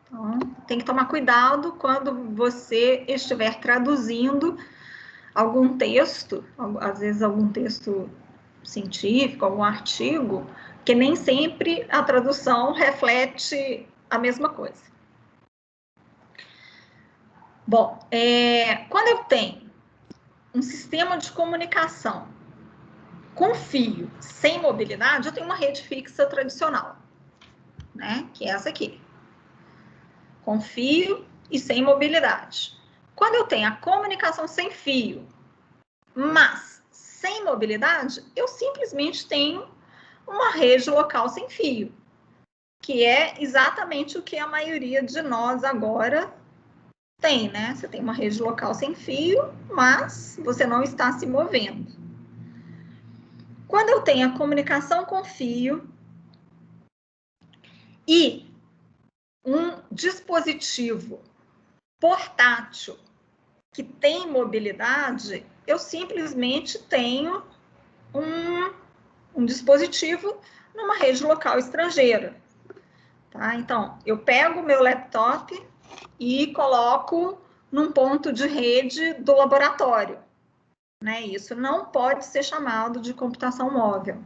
Então, tem que tomar cuidado quando você estiver traduzindo algum texto, às vezes algum texto científico, algum artigo, que nem sempre a tradução reflete a mesma coisa. Bom, quando eu tenho um sistema de comunicação com fio, sem mobilidade, eu tenho uma rede fixa tradicional, né? Que é essa aqui. Com fio e sem mobilidade. Quando eu tenho a comunicação sem fio, mas sem mobilidade, eu simplesmente tenho uma rede local sem fio, que é exatamente o que a maioria de nós agora tem, né? Você tem uma rede local sem fio, mas você não está se movendo. Quando eu tenho a comunicação com fio e um dispositivo portátil que tem mobilidade, eu simplesmente tenho um dispositivo numa rede local estrangeira. Tá? Então, eu pego o meu laptop e coloco num ponto de rede do laboratório. Né? Isso não pode ser chamado de computação móvel.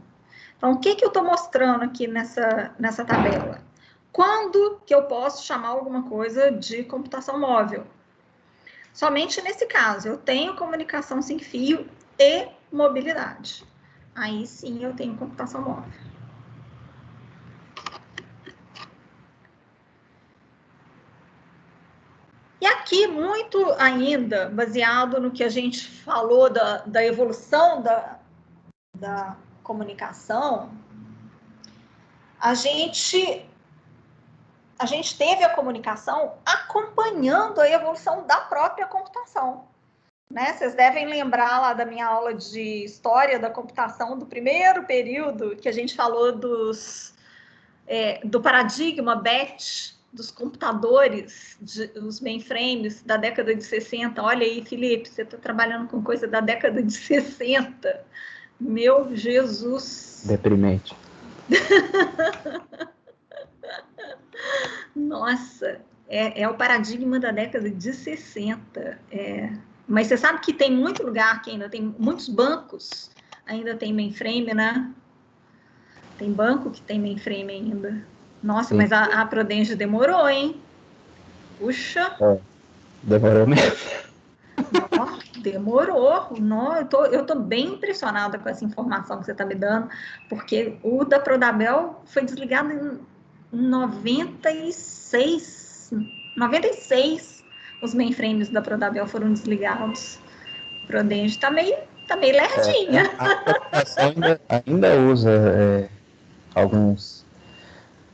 Então, o que eu estou mostrando aqui nessa tabela? Quando que eu posso chamar alguma coisa de computação móvel? Somente nesse caso, eu tenho comunicação sem fio e mobilidade. Aí sim eu tenho computação móvel. E aqui, muito ainda, baseado no que a gente falou da evolução da comunicação, a gente teve a comunicação acompanhando a evolução da própria computação. Né? Vocês devem lembrar lá da minha aula de História da Computação, do primeiro período, que a gente falou do paradigma BET, dos computadores, os mainframes da década de 60. Olha aí, Felipe, você está trabalhando com coisa da década de 60. Meu Jesus! Deprimente. Nossa, é o paradigma da década de 60. Mas você sabe que tem muito lugar que ainda tem, muitos bancos ainda tem mainframe, né? Tem banco que tem mainframe ainda. Nossa, sim. Mas a Prudential demorou, hein? Puxa. Demorou mesmo. Demorou. Eu tô bem impressionada com essa informação que você está me dando, porque o da Prodabel foi desligado em 96. Os mainframes da Prodabel foram desligados. O Prudential está meio lerdinha. A computação ainda usa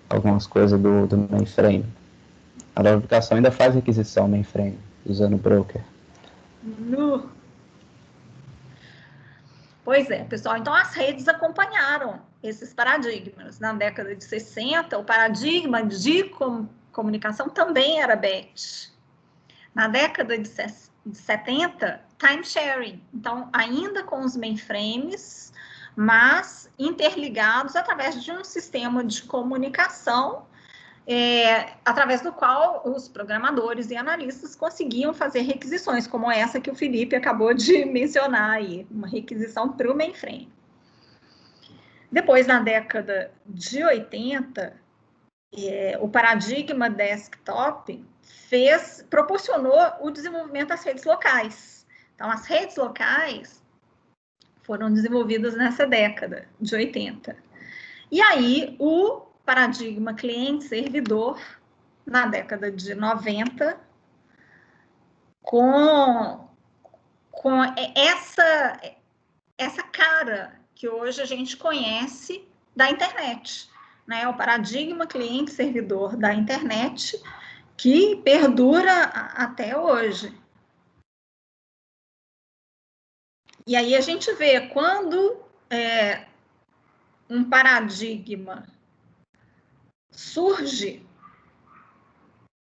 algumas coisas do mainframe. A aplicação ainda faz requisição mainframe, usando o broker. Pois é, pessoal. Então, as redes acompanharam esses paradigmas. Na década de 60, o paradigma de comunicação também era BET. Na década de 70, time sharing. Então, ainda com os mainframes, mas interligados através de um sistema de comunicação, através do qual os programadores e analistas conseguiam fazer requisições, como essa que o Felipe acabou de mencionar aí, uma requisição para o mainframe. Depois, na década de 80, o paradigma desktop proporcionou o desenvolvimento das redes locais. Então, as redes locais foram desenvolvidas nessa década de 80. E aí, o paradigma cliente-servidor, na década de 90, com essa cara que hoje a gente conhece da internet, né? O paradigma cliente-servidor da internet, que perdura até hoje. E aí a gente vê quando um paradigma surge,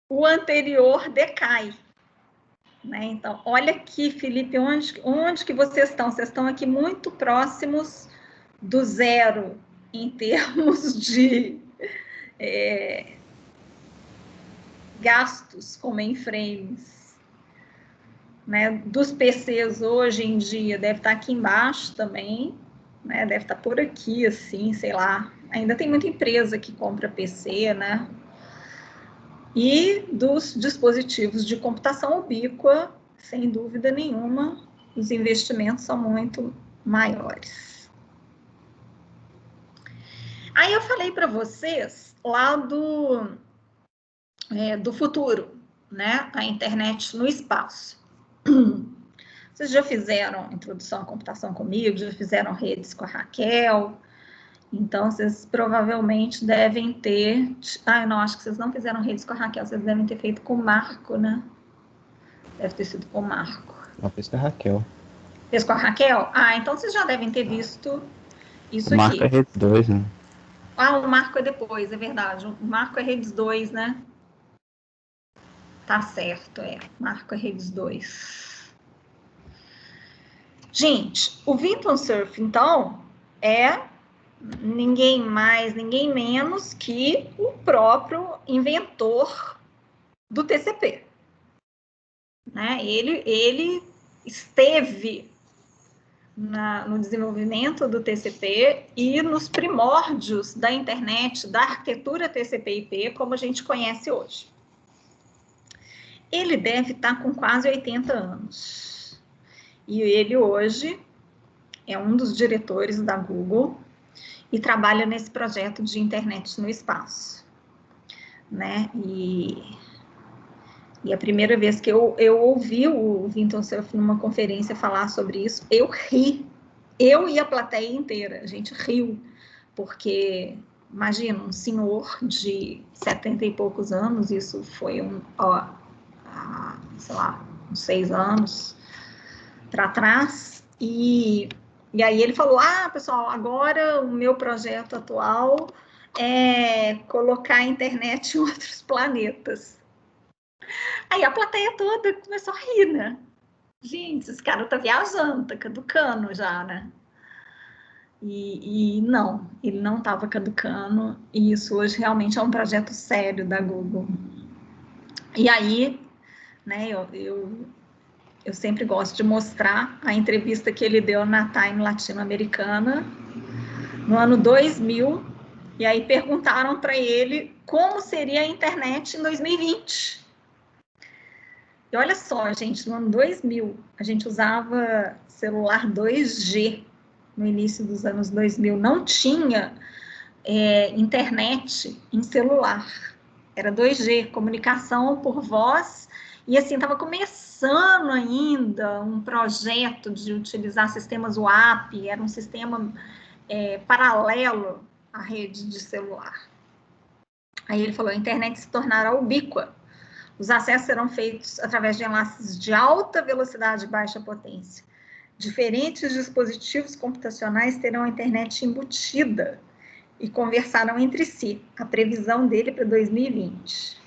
o anterior decai. Né? Então, olha aqui, Felipe, onde que vocês estão? Vocês estão aqui muito próximos do zero em termos de gastos com mainframes. Né? Dos PCs hoje em dia, deve estar aqui embaixo também, né? Deve estar por aqui, assim, sei lá. Ainda tem muita empresa que compra PC, né? E dos dispositivos de computação ubíqua, sem dúvida nenhuma, os investimentos são muito maiores. Aí eu falei para vocês lá do futuro, né? A internet no espaço. Vocês já fizeram introdução à computação comigo, já fizeram redes com a Raquel. Então, vocês provavelmente devem ter... eu não, acho que vocês não fizeram redes com a Raquel, vocês devem ter feito com o Marco, né? Deve ter sido com o Marco. Não, fiz com a Raquel. Fez com a Raquel? Então vocês já devem ter visto Isso o marco aqui. é Redes 2, né? Ah, o marco é depois, é verdade. O marco é Redes 2, né? Tá certo, Marco é Redes 2. Gente, o Vinton Cerf, então, é ninguém mais, ninguém menos que o próprio inventor do TCP. Né? Ele esteve no desenvolvimento do TCP e nos primórdios da internet, da arquitetura TCP/IP, como a gente conhece hoje. Ele deve estar com quase 80 anos. E ele hoje é um dos diretores da Google e trabalha nesse projeto de internet no espaço. Né? E a primeira vez que eu ouvi o Vinton Cerf numa conferência falar sobre isso, eu ri. Eu e a plateia inteira, a gente riu, porque, imagina, um senhor de 70 e poucos anos, isso foi sei lá, uns 6 anos para trás, e aí ele falou, pessoal, agora o meu projeto atual é colocar a internet em outros planetas. Aí a plateia toda começou a rir, né? Gente, esse cara tá viajando, tá caducando já, né? E não, ele não estava caducando, e isso hoje realmente é um projeto sério da Google. E aí, né, eu sempre gosto de mostrar a entrevista que ele deu na Time Latino-Americana, no ano 2000, e aí perguntaram para ele como seria a internet em 2020. E olha só, gente, no ano 2000, a gente usava celular 2G, no início dos anos 2000, não tinha internet em celular, era 2G, comunicação por voz, e assim, estava começando ainda um projeto de utilizar sistemas WAP, era um sistema paralelo à rede de celular. Aí ele falou, a internet se tornará ubíqua, os acessos serão feitos através de enlaces de alta velocidade e baixa potência. Diferentes dispositivos computacionais terão a internet embutida e conversarão entre si. A previsão dele para 2020.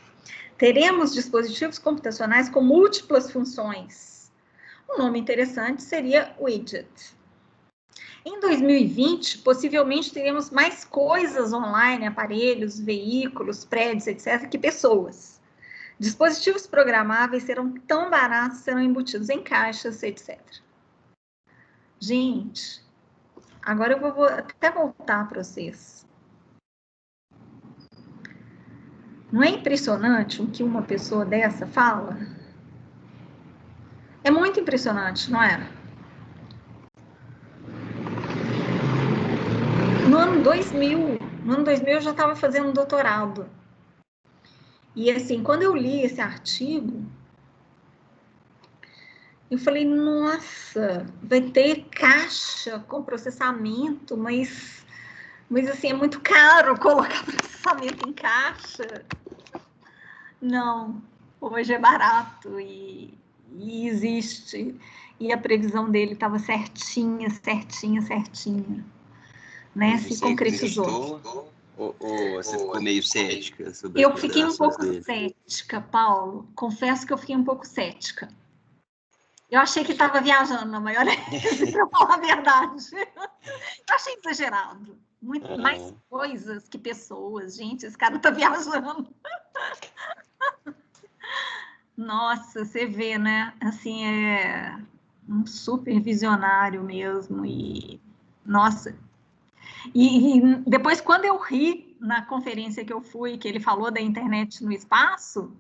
Teremos dispositivos computacionais com múltiplas funções. Um nome interessante seria widget. Em 2020, possivelmente teremos mais coisas online, aparelhos, veículos, prédios, etc., que pessoas. Dispositivos programáveis serão tão baratos, serão embutidos em caixas, etc. Gente, agora eu vou até voltar para vocês. Não é impressionante o que uma pessoa dessa fala? É muito impressionante, não é? No ano 2000 eu já estava fazendo doutorado. E assim, quando eu li esse artigo, eu falei, nossa, vai ter caixa com processamento, mas assim, é muito caro colocar processamento em caixa. Não, hoje é barato e existe. E a previsão dele estava certinha. Né? Se concretizou. Ou você ficou meio cética sobre Eu fiquei um pouco cética, Paulo. Confesso que eu fiquei um pouco cética. Eu achei que estava viajando na maioria vezes, para falar a verdade. Eu achei exagerado. Muito mais coisas que pessoas. Gente, esse cara está viajando. Nossa, você vê, né? Assim, é um super visionário mesmo. E, nossa. E depois, quando eu ri na conferência que eu fui, que ele falou da internet no espaço,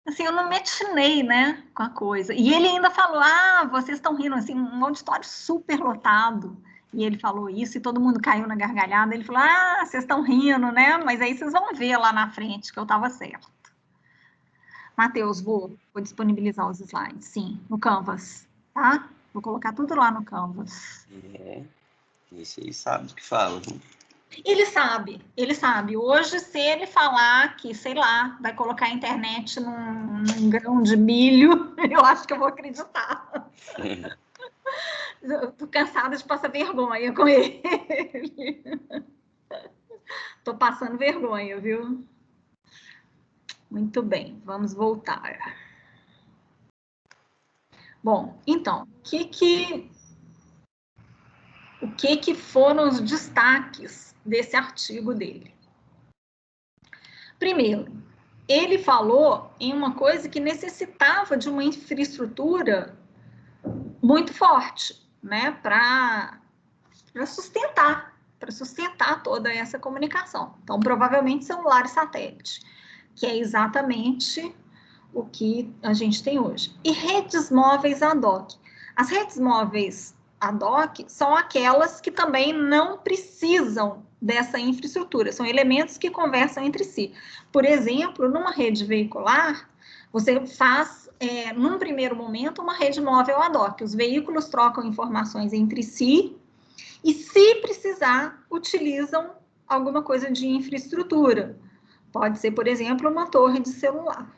assim, eu não me atinei, né, com a coisa. E ele ainda falou, vocês estão rindo, assim, um auditório super lotado. E ele falou isso e todo mundo caiu na gargalhada. Ele falou, vocês estão rindo, né? Mas aí vocês vão ver lá na frente que eu estava certo. Matheus, vou disponibilizar os slides, sim, no Canvas, tá? Vou colocar tudo lá no Canvas. Esse aí sabe do que fala, né? Ele sabe. Hoje, se ele falar que, sei lá, vai colocar a internet num grão de milho, eu acho que eu vou acreditar. Eu tô cansada de passar vergonha com ele. Tô passando vergonha, viu? Muito bem, vamos voltar. Bom, então, o que foram os destaques desse artigo dele? Primeiro, ele falou em uma coisa que necessitava de uma infraestrutura muito forte, né, para sustentar toda essa comunicação. Então, provavelmente celular e satélite, que é exatamente o que a gente tem hoje. E redes móveis ad hoc. As redes móveis ad hoc são aquelas que também não precisam dessa infraestrutura, são elementos que conversam entre si. Por exemplo, numa rede veicular, você faz, num primeiro momento, uma rede móvel ad hoc. Os veículos trocam informações entre si e, se precisar, utilizam alguma coisa de infraestrutura. Pode ser, por exemplo, uma torre de celular.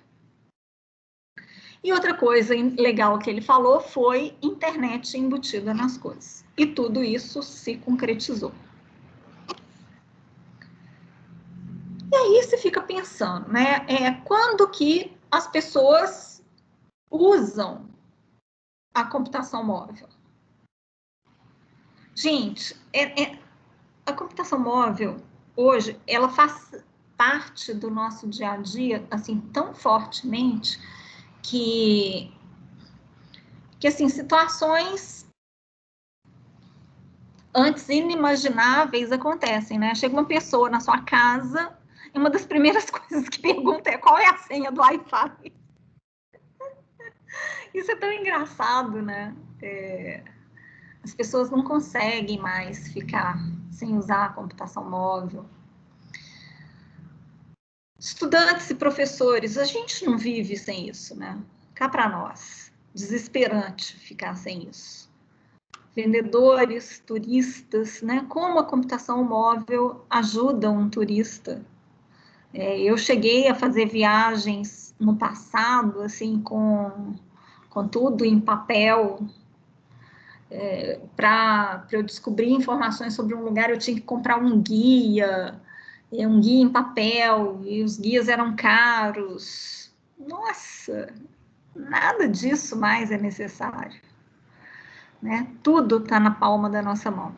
E outra coisa legal que ele falou foi internet embutida nas coisas. E tudo isso se concretizou. E aí você fica pensando, né? Quando que as pessoas usam a computação móvel? Gente, a computação móvel, hoje, ela faz parte do nosso dia a dia, assim, tão fortemente, que assim, situações antes inimagináveis acontecem, né? Chega uma pessoa na sua casa e uma das primeiras coisas que pergunta é qual é a senha do Wi-Fi. Isso é tão engraçado, né? As pessoas não conseguem mais ficar sem usar a computação móvel. Estudantes e professores, a gente não vive sem isso, né? Cá para nós. Desesperante ficar sem isso. Vendedores, turistas, né? Como a computação móvel ajuda um turista. Eu cheguei a fazer viagens no passado, assim, com tudo em papel. Para eu descobrir informações sobre um lugar, eu tinha que comprar um guia em papel, e os guias eram caros. Nossa, nada disso mais é necessário. Né? Tudo está na palma da nossa mão.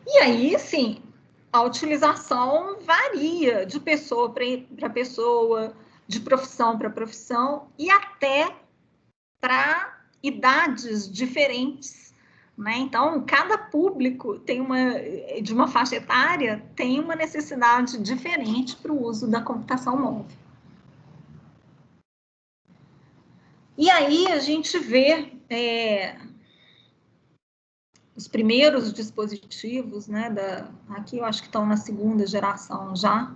E aí, sim, a utilização varia de pessoa para pessoa, de profissão para profissão, e até para idades diferentes. Né? Então, cada público de uma faixa etária tem uma necessidade diferente para o uso da computação móvel. E aí a gente vê os primeiros dispositivos, né, aqui eu acho que estão na segunda geração já.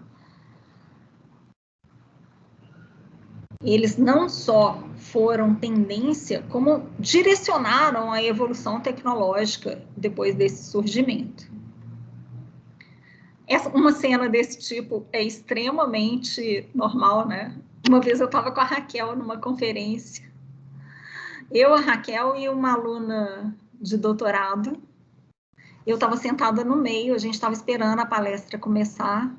Eles não só foram tendência, como direcionaram a evolução tecnológica depois desse surgimento. Uma cena desse tipo é extremamente normal, né? Uma vez eu estava com a Raquel numa conferência. Eu, a Raquel e uma aluna de doutorado. Eu estava sentada no meio, a gente estava esperando a palestra começar.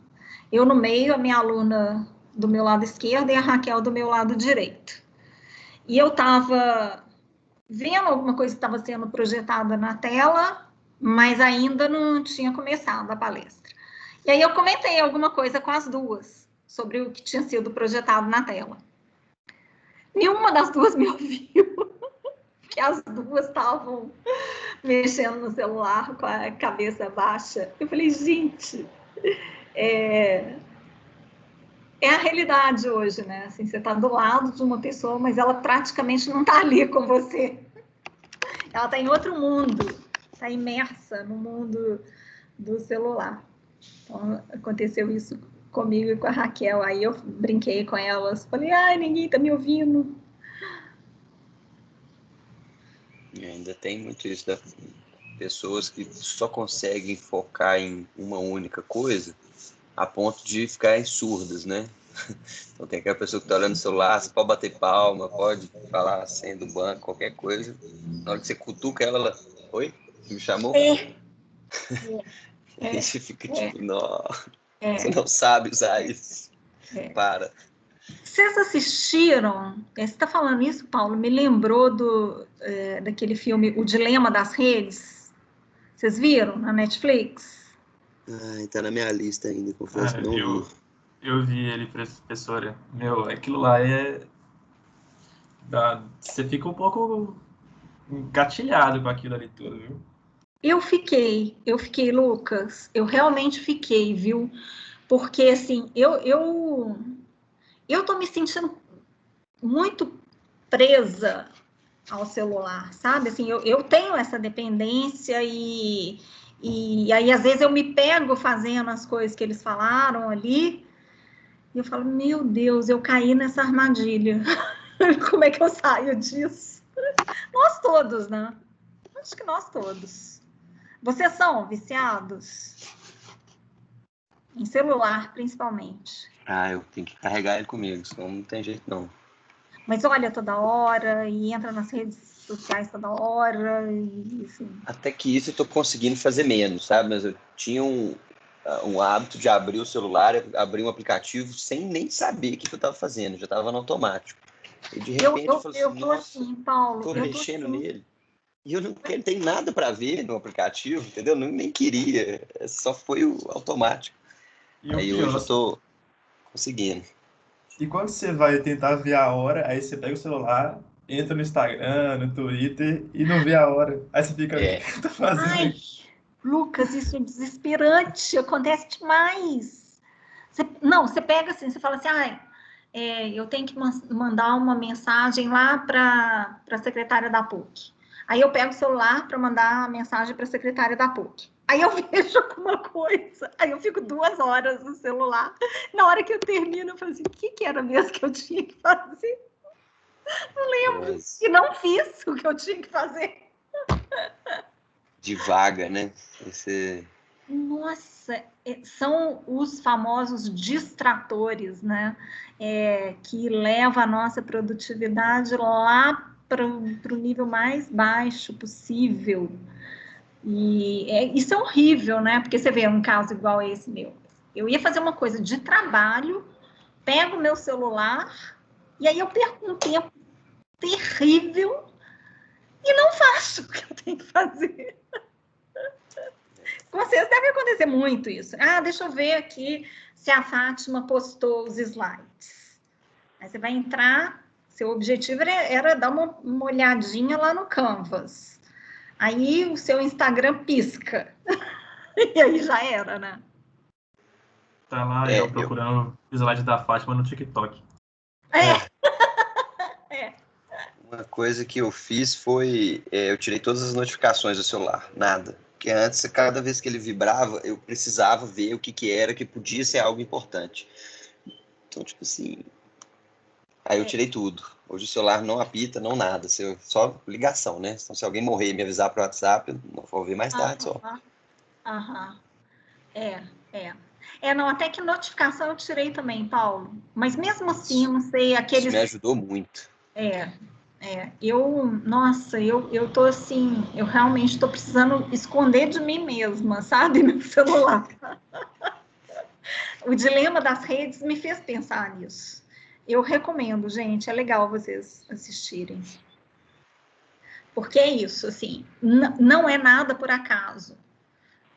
Eu no meio, a minha aluna do meu lado esquerdo e a Raquel do meu lado direito. E eu estava vendo alguma coisa que estava sendo projetada na tela, mas ainda não tinha começado a palestra. E aí eu comentei alguma coisa com as duas, sobre o que tinha sido projetado na tela. Nenhuma das duas me ouviu, porque as duas estavam mexendo no celular com a cabeça baixa. Eu falei, gente, é a realidade hoje, né? Assim, você está do lado de uma pessoa, mas ela praticamente não está ali com você. Ela está em outro mundo, está imersa no mundo do celular. Então, aconteceu isso comigo e com a Raquel. Aí eu brinquei com elas, falei, ai, ninguém está me ouvindo. E ainda tem muito isso da pessoas que só conseguem focar em uma única coisa a ponto de ficarem surdas, né? Então tem aquela pessoa que está olhando o celular, você pode bater palma, pode falar a senha do banco, qualquer coisa. Na hora que você cutuca ela, oi? Me chamou? Aí você fica tipo, não, você não sabe usar isso. Para. Vocês assistiram? Você está falando isso, Paulo? Me lembrou daquele filme O Dilema das Redes. Vocês viram na Netflix? Tá na minha lista ainda, confesso que não vi. Eu vi ele, professora. Meu, aquilo lá você fica um pouco engatilhado com aquilo ali tudo, viu? Eu fiquei, Lucas. Eu realmente fiquei, viu? Porque, assim, eu tô me sentindo muito presa ao celular, sabe? Assim, eu tenho essa dependência e aí, às vezes, eu me pego fazendo as coisas que eles falaram ali e eu falo, meu Deus, eu caí nessa armadilha. Como é que eu saio disso? Nós todos, né? Acho que nós todos. Vocês são viciados? Em celular, principalmente. Eu tenho que carregar ele comigo, senão não tem jeito não. Mas olha toda hora e entra nas redes sociais toda hora e assim. Até que isso eu tô conseguindo fazer menos, sabe? Mas eu tinha um hábito de abrir o celular, abrir um aplicativo sem nem saber o que eu tava fazendo, já tava no automático. E de repente eu falei assim, nossa, assim, Paulo, tô mexendo nele. E eu não tenho nada para ver no aplicativo, entendeu? Nem queria, só foi o automático. E aí hoje eu tô conseguindo. E quando você vai tentar ver a hora, aí você pega o celular, entra no Instagram, no Twitter e não vê a hora. Aí você fica, o que eu tô fazendo? Ai, Lucas, isso é desesperante, acontece demais. Você pega assim, você fala assim, eu tenho que mandar uma mensagem lá para a secretária da PUC. Aí eu pego o celular para mandar a mensagem para a secretária da PUC. Aí eu vejo alguma coisa, aí eu fico 2 horas no celular. Na hora que eu termino, eu falo assim, o que era mesmo que eu tinha que fazer? Não lembro. E não fiz o que eu tinha que fazer. Devaga, né? Nossa, são os famosos distratores, né? Que levam a nossa produtividade lá para o nível mais baixo possível. E isso é horrível, né? Porque você vê um caso igual a esse meu. Eu ia fazer uma coisa de trabalho, pego o meu celular, e aí eu perco um tempo terrível e não faço o que eu tenho que fazer. Com vocês deve acontecer muito isso. Deixa eu ver aqui se a Fátima postou os slides. Aí você vai entrar, seu objetivo era dar uma olhadinha lá no Canvas. Aí o seu Instagram pisca. E aí já era, né? Tá lá eu procurando o slide da Fátima no TikTok. Uma coisa que eu fiz foi, eu tirei todas as notificações do celular, nada. Porque antes, cada vez que ele vibrava, eu precisava ver o que era, que podia ser algo importante. Então, tipo assim, aí eu tirei tudo. Hoje o celular não apita, não nada, só ligação, né? Então, se alguém morrer e me avisar pro WhatsApp, eu não vou ver mais tarde só. Não, até que notificação eu tirei também, Paulo. Mas mesmo assim, não sei, aqueles... Isso me ajudou muito. Eu tô assim, eu realmente tô precisando esconder de mim mesma, sabe, meu celular. O Dilema das Redes me fez pensar nisso. Eu recomendo, gente, é legal vocês assistirem. Porque é isso, assim, não é nada por acaso.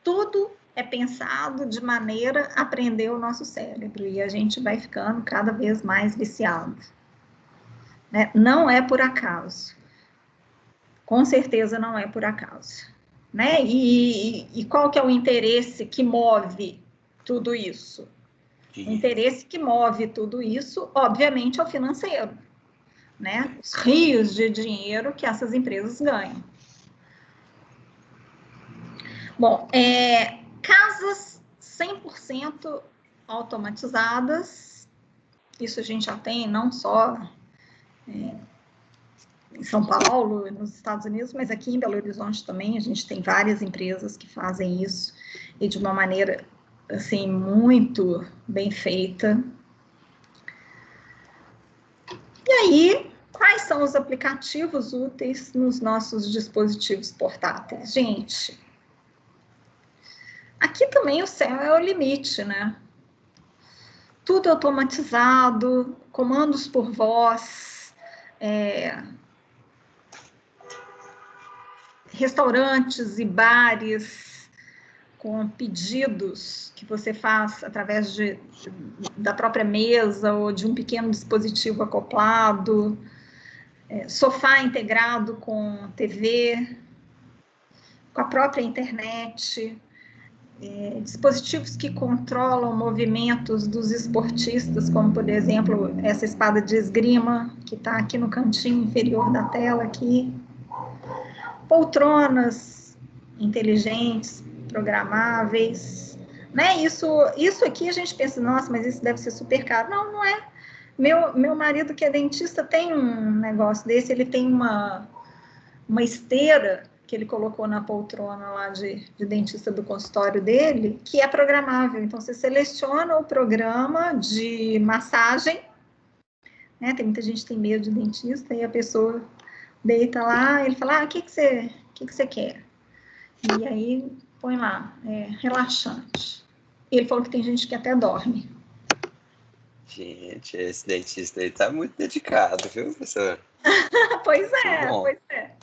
Tudo é pensado de maneira a prender o nosso cérebro e a gente vai ficando cada vez mais viciado. Né? Não é por acaso. Com certeza não é por acaso. Né? E qual que é o interesse que move tudo isso? O interesse que move tudo isso, obviamente, é o financeiro. Né? Os rios de dinheiro que essas empresas ganham. Bom, casas 100% automatizadas, isso a gente já tem não só em São Paulo, nos Estados Unidos, mas aqui em Belo Horizonte também, a gente tem várias empresas que fazem isso, e de uma maneira, assim, muito bem feita. E aí, quais são os aplicativos úteis nos nossos dispositivos portáteis? Gente, aqui também o céu é o limite, né? Tudo automatizado, comandos por voz, restaurantes e bares com pedidos que você faz através da própria mesa ou de um pequeno dispositivo acoplado, sofá integrado com TV, com a própria internet, dispositivos que controlam movimentos dos esportistas, como, por exemplo, essa espada de esgrima, que está aqui no cantinho inferior da tela, aqui. Poltronas inteligentes, programáveis, né? Isso aqui a gente pensa, nossa, mas isso deve ser super caro. Não, não é. Meu marido, que é dentista, tem um negócio desse, ele tem uma esteira que ele colocou na poltrona lá de dentista do consultório dele, que é programável. Então, você seleciona o programa de massagem, né? Tem muita gente que tem medo de dentista, e a pessoa deita lá, ele fala, o que você quer? E aí, põe lá, relaxante. Ele falou que tem gente que até dorme. Gente, esse dentista aí tá muito dedicado, viu, professor? Pois é, pois é.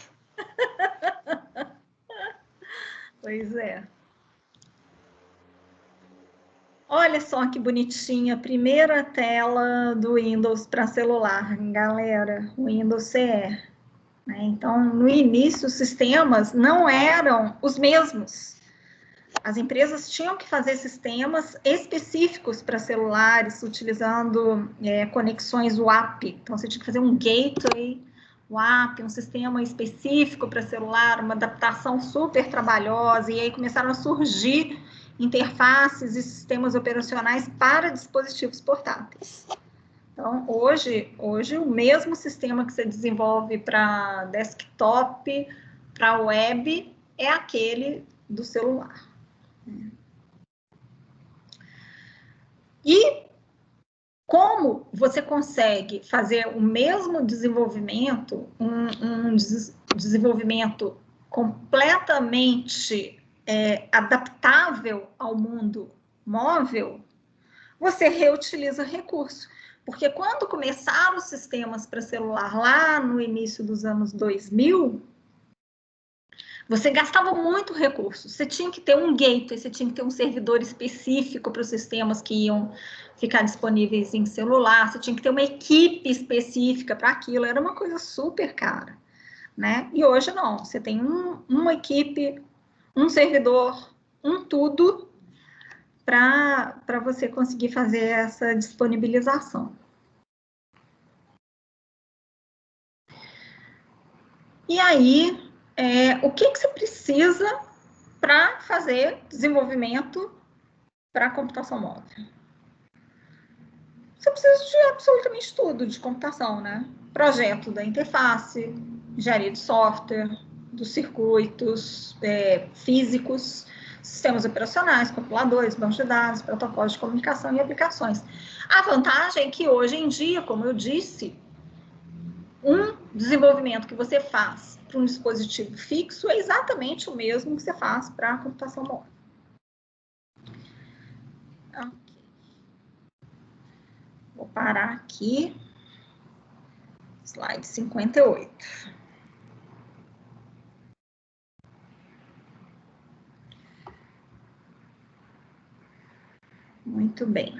Pois é. Olha só que bonitinha, a primeira tela do Windows para celular, galera, o Windows CE. Então, no início, os sistemas não eram os mesmos. As empresas tinham que fazer sistemas específicos para celulares, utilizando conexões WAP. Então, você tinha que fazer um gateway WAP, um sistema específico para celular, uma adaptação super trabalhosa, e aí começaram a surgir interfaces e sistemas operacionais para dispositivos portáteis. Então, hoje o mesmo sistema que você desenvolve para desktop, para web, é aquele do celular. E como você consegue fazer o mesmo desenvolvimento, um desenvolvimento completamente adaptável ao mundo móvel, você reutiliza recurso. Porque quando começaram os sistemas para celular lá no início dos anos 2000, você gastava muito recurso. Você tinha que ter um gateway, você tinha que ter um servidor específico para os sistemas que iam ficar disponíveis em celular, você tinha que ter uma equipe específica para aquilo, era uma coisa super cara, né? E hoje não, você tem uma equipe, um servidor, um tudo, para você conseguir fazer essa disponibilização. E aí, o que você precisa para fazer desenvolvimento para computação móvel? Você precisa de absolutamente tudo de computação, né? Projeto da interface, engenharia de software, dos circuitos físicos, sistemas operacionais, compiladores, bancos de dados, protocolos de comunicação e aplicações. A vantagem é que hoje em dia, como eu disse, um desenvolvimento que você faz para um dispositivo fixo é exatamente o mesmo que você faz para a computação móvel. Ok. Vou parar aqui. Slide 58. Muito bem.